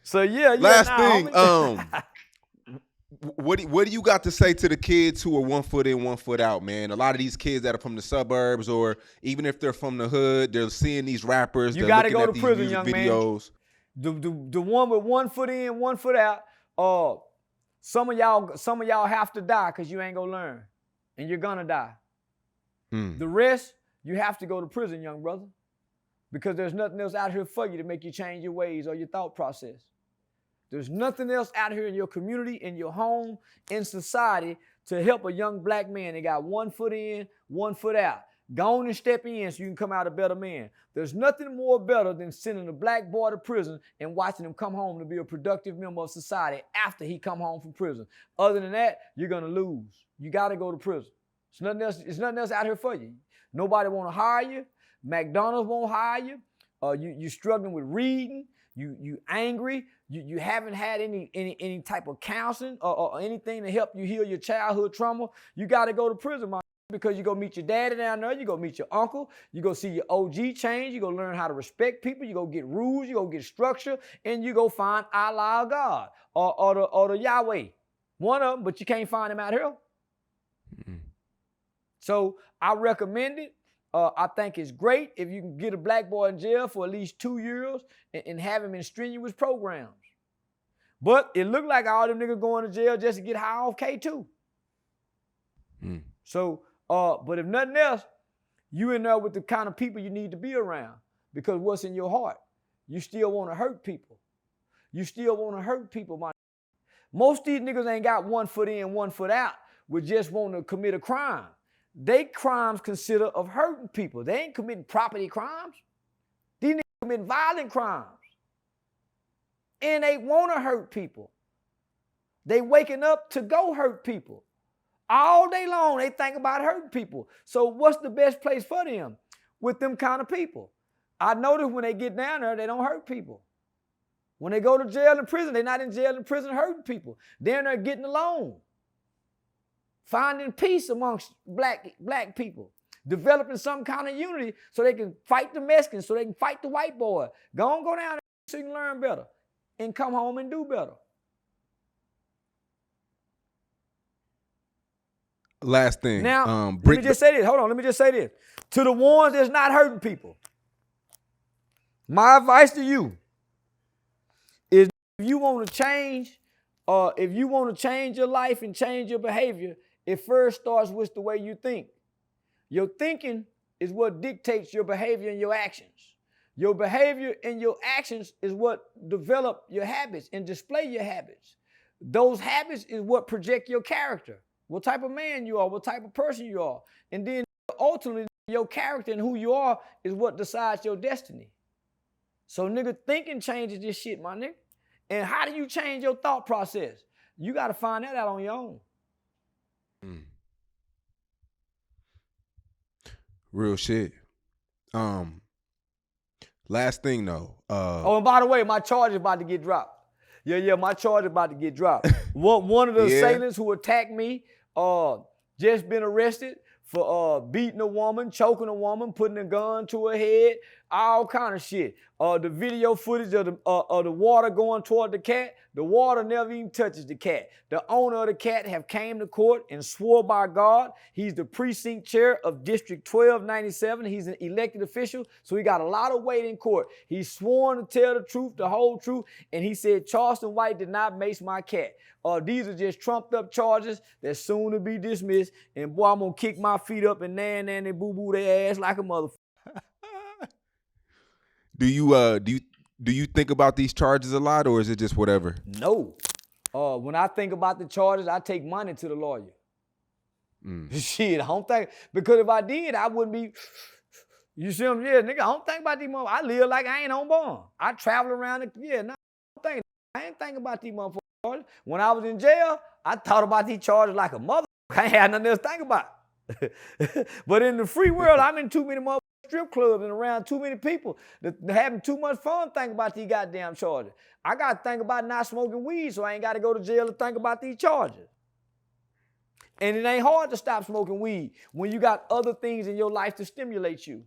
So yeah. Last thing, what do you got to say to the kids who are 1 foot in, 1 foot out, man? A lot of these kids that are from the suburbs, or even if they're from the hood, they're seeing these rappers. You got to go to these prison, young videos. Man. The one with 1 foot in, 1 foot out. Some of y'all have to die because you ain't gonna learn, and you're gonna die. The rest, you have to go to prison, young brother, because there's nothing else out here for you to make you change your ways or your thought process. There's nothing else out here in your community, in your home, in society to help a young black man that got 1 foot in, 1 foot out. Go on and step in so you can come out a better man. There's nothing more better than sending a black boy to prison and watching him come home to be a productive member of society after he come home from prison. Other than that, you're gonna lose. You gotta go to prison. It's nothing else out here for you. Nobody wanna hire you. McDonald's won't hire you. You struggling with reading. You angry. You haven't had any type of counseling or anything to help you heal your childhood trauma. You gotta go to prison, my. Because you go meet your daddy down there, you go meet your uncle, you go see your OG change, you go learn how to respect people, you go get rules, you go get structure, and you go find Allah God or the Yahweh. One of them, but you can't find him out here. So I recommend it. I think it's great if you can get a black boy in jail for at least 2 years and have him in strenuous programs. But it looked like all them niggas going to jail just to get high off K2. So, but if nothing else, you in there with the kind of people you need to be around, because what's in your heart? You still want to hurt people. You still want to hurt people, my. Most of these niggas ain't got 1 foot in, 1 foot out, with just want to commit a crime. They crimes consider of hurting people. They ain't committing property crimes. These niggas commit violent crimes. And they want to hurt people. They waking up to go hurt people. All day long, they think about hurting people. So what's the best place for them? With them kind of people. I notice when they get down there, they don't hurt people. When they go to jail and prison, they're not in jail and prison hurting people. They're in there getting along. Finding peace amongst black people. Developing some kind of unity so they can fight the Mexicans, so they can fight the white boy. Go down there so you can learn better and come home and do better. Last thing. Now, let me just say this. Hold on, let me just say this. To the ones that's not hurting people, my advice to you is if you want to change, if you want to change your life and change your behavior, it first starts with the way you think. Your thinking is what dictates your behavior and your actions. Your behavior and your actions is what develop your habits and display your habits. Those habits is what project your character. What type of man you are, what type of person you are. And then ultimately, your character and who you are is what decides your destiny. So nigga, thinking changes this shit, my nigga. And how do you change your thought process? You got to find that out on your own. Real shit. Last thing though. And by the way, my charge is about to get dropped. Yeah, my charge is about to get dropped. One of the assailants who attacked me just been arrested for beating a woman, choking a woman, putting a gun to her head, all kind of shit. The video footage of the water going toward the cat, the water never even touches the cat. The owner of the cat have came to court and swore by God. He's the precinct chair of District 1297. He's an elected official, so he got a lot of weight in court. He's sworn to tell the truth, the whole truth, and he said Charleston White did not mace my cat. These are just trumped up charges that's soon to be dismissed, and boy, I'm gonna kick my feet up and nan and boo-boo their ass like a motherfucker. Do you think about these charges a lot, or is it just whatever? No. When I think about the charges, I take money to the lawyer. Shit, I don't think, because if I did, I wouldn't be, you see what I'm saying? Nigga, I don't think about these motherfuckers. I live like I ain't on bond. I travel around, I ain't thinking about these motherfuckers. When I was in jail, I thought about these charges like a motherfucker. I ain't had nothing else to think about. But in the free world, I'm in too many motherfuckers. Strip clubs and around too many people that having too much fun thinking about these goddamn charges. I got to think about not smoking weed, so I ain't got to go to jail to think about these charges. And it ain't hard to stop smoking weed when you got other things in your life to stimulate you.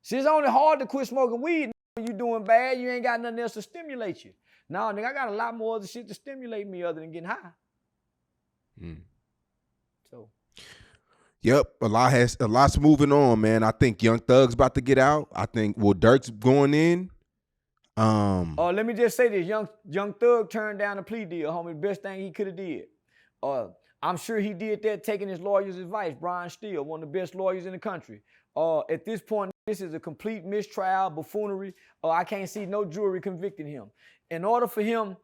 See, it's only hard to quit smoking weed when you doing bad. You ain't got nothing else to stimulate you. No, nigga, I got a lot more other shit to stimulate me other than getting high. So. Yep, a lot's moving on, man. I think Young Thug's about to get out. I think Lil Durk's going in. Let me just say this: Young Thug turned down a plea deal, homie. The best thing he could have did. I'm sure he did that taking his lawyer's advice. Brian Steele, one of the best lawyers in the country. At this point, this is a complete mistrial, buffoonery. I can't see no jury convicting him. In order for him,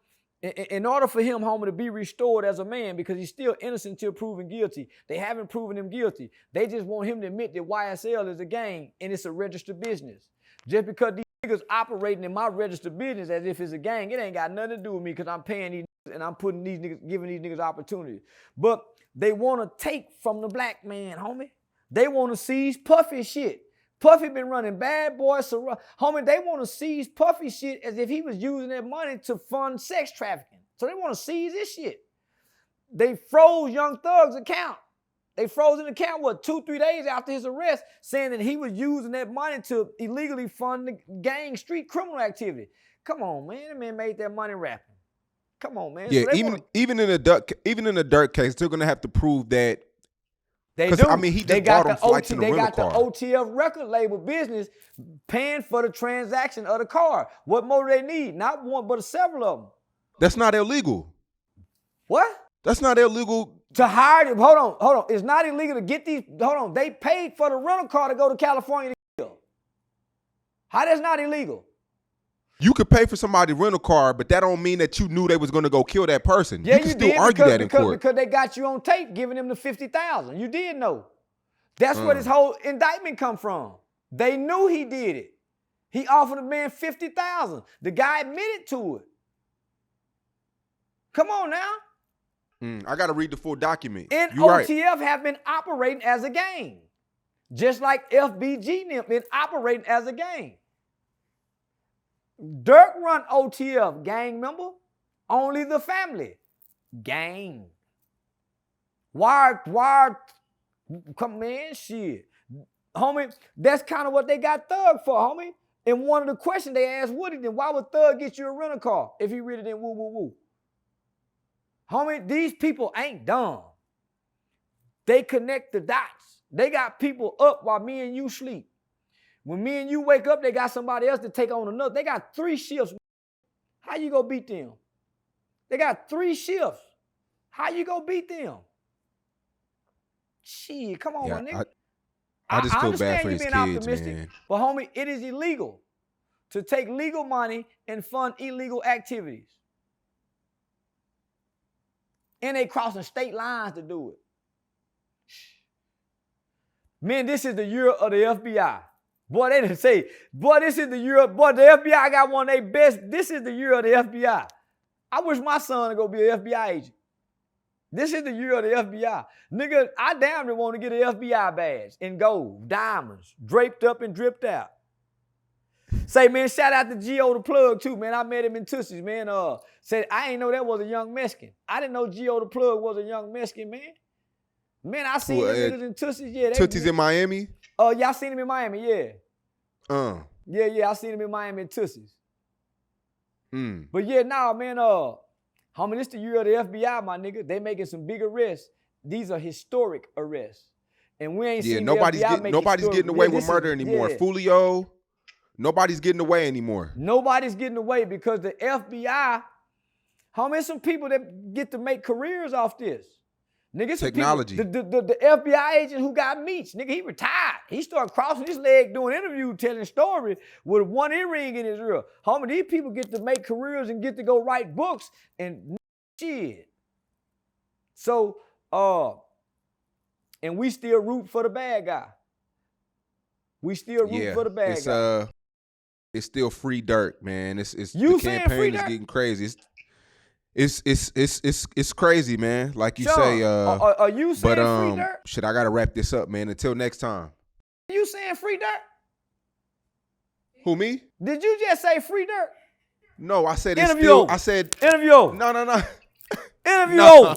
homie, to be restored as a man, because he's still innocent until proven guilty. They haven't proven him guilty. They just want him to admit that YSL is a gang and it's a registered business. Just because these niggas operating in my registered business as if it's a gang, it ain't got nothing to do with me because I'm paying these niggas and I'm putting these niggas, giving these niggas opportunities. But they want to take from the black man, homie. They want to seize Puffy shit. Puffy been running Bad Boys, homie, they want to seize Puffy shit as if he was using that money to fund sex trafficking. So they want to seize this shit. They froze Young Thug's account. They froze an account, 2-3 days after his arrest, saying that he was using that money to illegally fund the gang street criminal activity. Come on, man. That man made that money rapping. Come on, man. Yeah, So even in the Durk case, they're gonna have to prove that. They do. I mean, he just bought them flights in a rental car. They got the OTF record label business paying for the transaction of the car. What more do they need? Not one, but several of them. That's not illegal. What? That's not illegal. To hire them. Hold on. It's not illegal to get these. Hold on. They paid for the rental car to go to California to kill. How that's not illegal? You could pay for somebody's rental car, but that don't mean that you knew they was going to go kill that person. Yeah, you can still argue that in court. Because they got you on tape giving them the $50,000. You did know. That's where this whole indictment come from. They knew he did it. He offered a man $50,000. The guy admitted to it. Come on now. I got to read the full document. And You're OTF right. have been operating as a gang. Just like FBG them been operating as a gang. Durk run OTF, gang member. Only the family, gang. Wired, come man, shit. Homie, that's kind of what they got Thug for, homie. And one of the questions they asked Woody, then why would Thug get you a rental car if he really didn't woo, woo, woo? Homie, these people ain't dumb. They connect the dots. They got people up while me and you sleep. When me and you wake up, they got somebody else to take on another. They got 3 shifts. How you gonna beat them? They got 3 shifts. How you gonna beat them? Shit, come on, my nigga. I just feel bad for you his being kids, optimistic, man. but homie, it is illegal to take legal money and fund illegal activities. And they crossing state lines to do it. Man, this is the year of the FBI. Boy, they didn't say, boy, this is the year, boy, the FBI got one of their best. This is the year of the FBI. I wish my son would go be an FBI agent. This is the year of the FBI. Nigga, I damn near want to get an FBI badge in gold, diamonds, draped up and dripped out. Say, man, shout out to Gio the Plug, too, man. I met him in Tootsie's, man. Said, I ain't know that was a young Mexican. I didn't know Gio the Plug was a young Mexican, man. Man, I seen them niggas in Tootsie's, yeah. Tootsie's in Miami? Y'all seen him in Miami, yeah. Yeah, I seen him in Miami in Tootsie's. But yeah, nah, man, homie, this the year of the FBI, my nigga. They making some big arrests. These are historic arrests. And we ain't seen nobody's the FBI nobody's getting away with murder anymore. Yeah. Fulio, nobody's getting away anymore. Nobody's getting away because the FBI, homie, some people that get to make careers off this. Nigga, technology. The FBI agent who got Meech, nigga, he retired. He started crossing his leg doing interviews, telling stories with one earring in his ear. Homie, these people get to make careers and get to go write books and shit. So, and we still root for the bad guy. We still root for the bad guy. It's still free Durk, man. It's you the campaign is getting crazy. It's crazy, man. Like you say. Are you saying free Durk? Shit, I gotta wrap this up, man. Until next time. You saying free Durk? Who, me? Did you just say free Durk? No, I said interview. It's still. I said interview. No. Interview. No.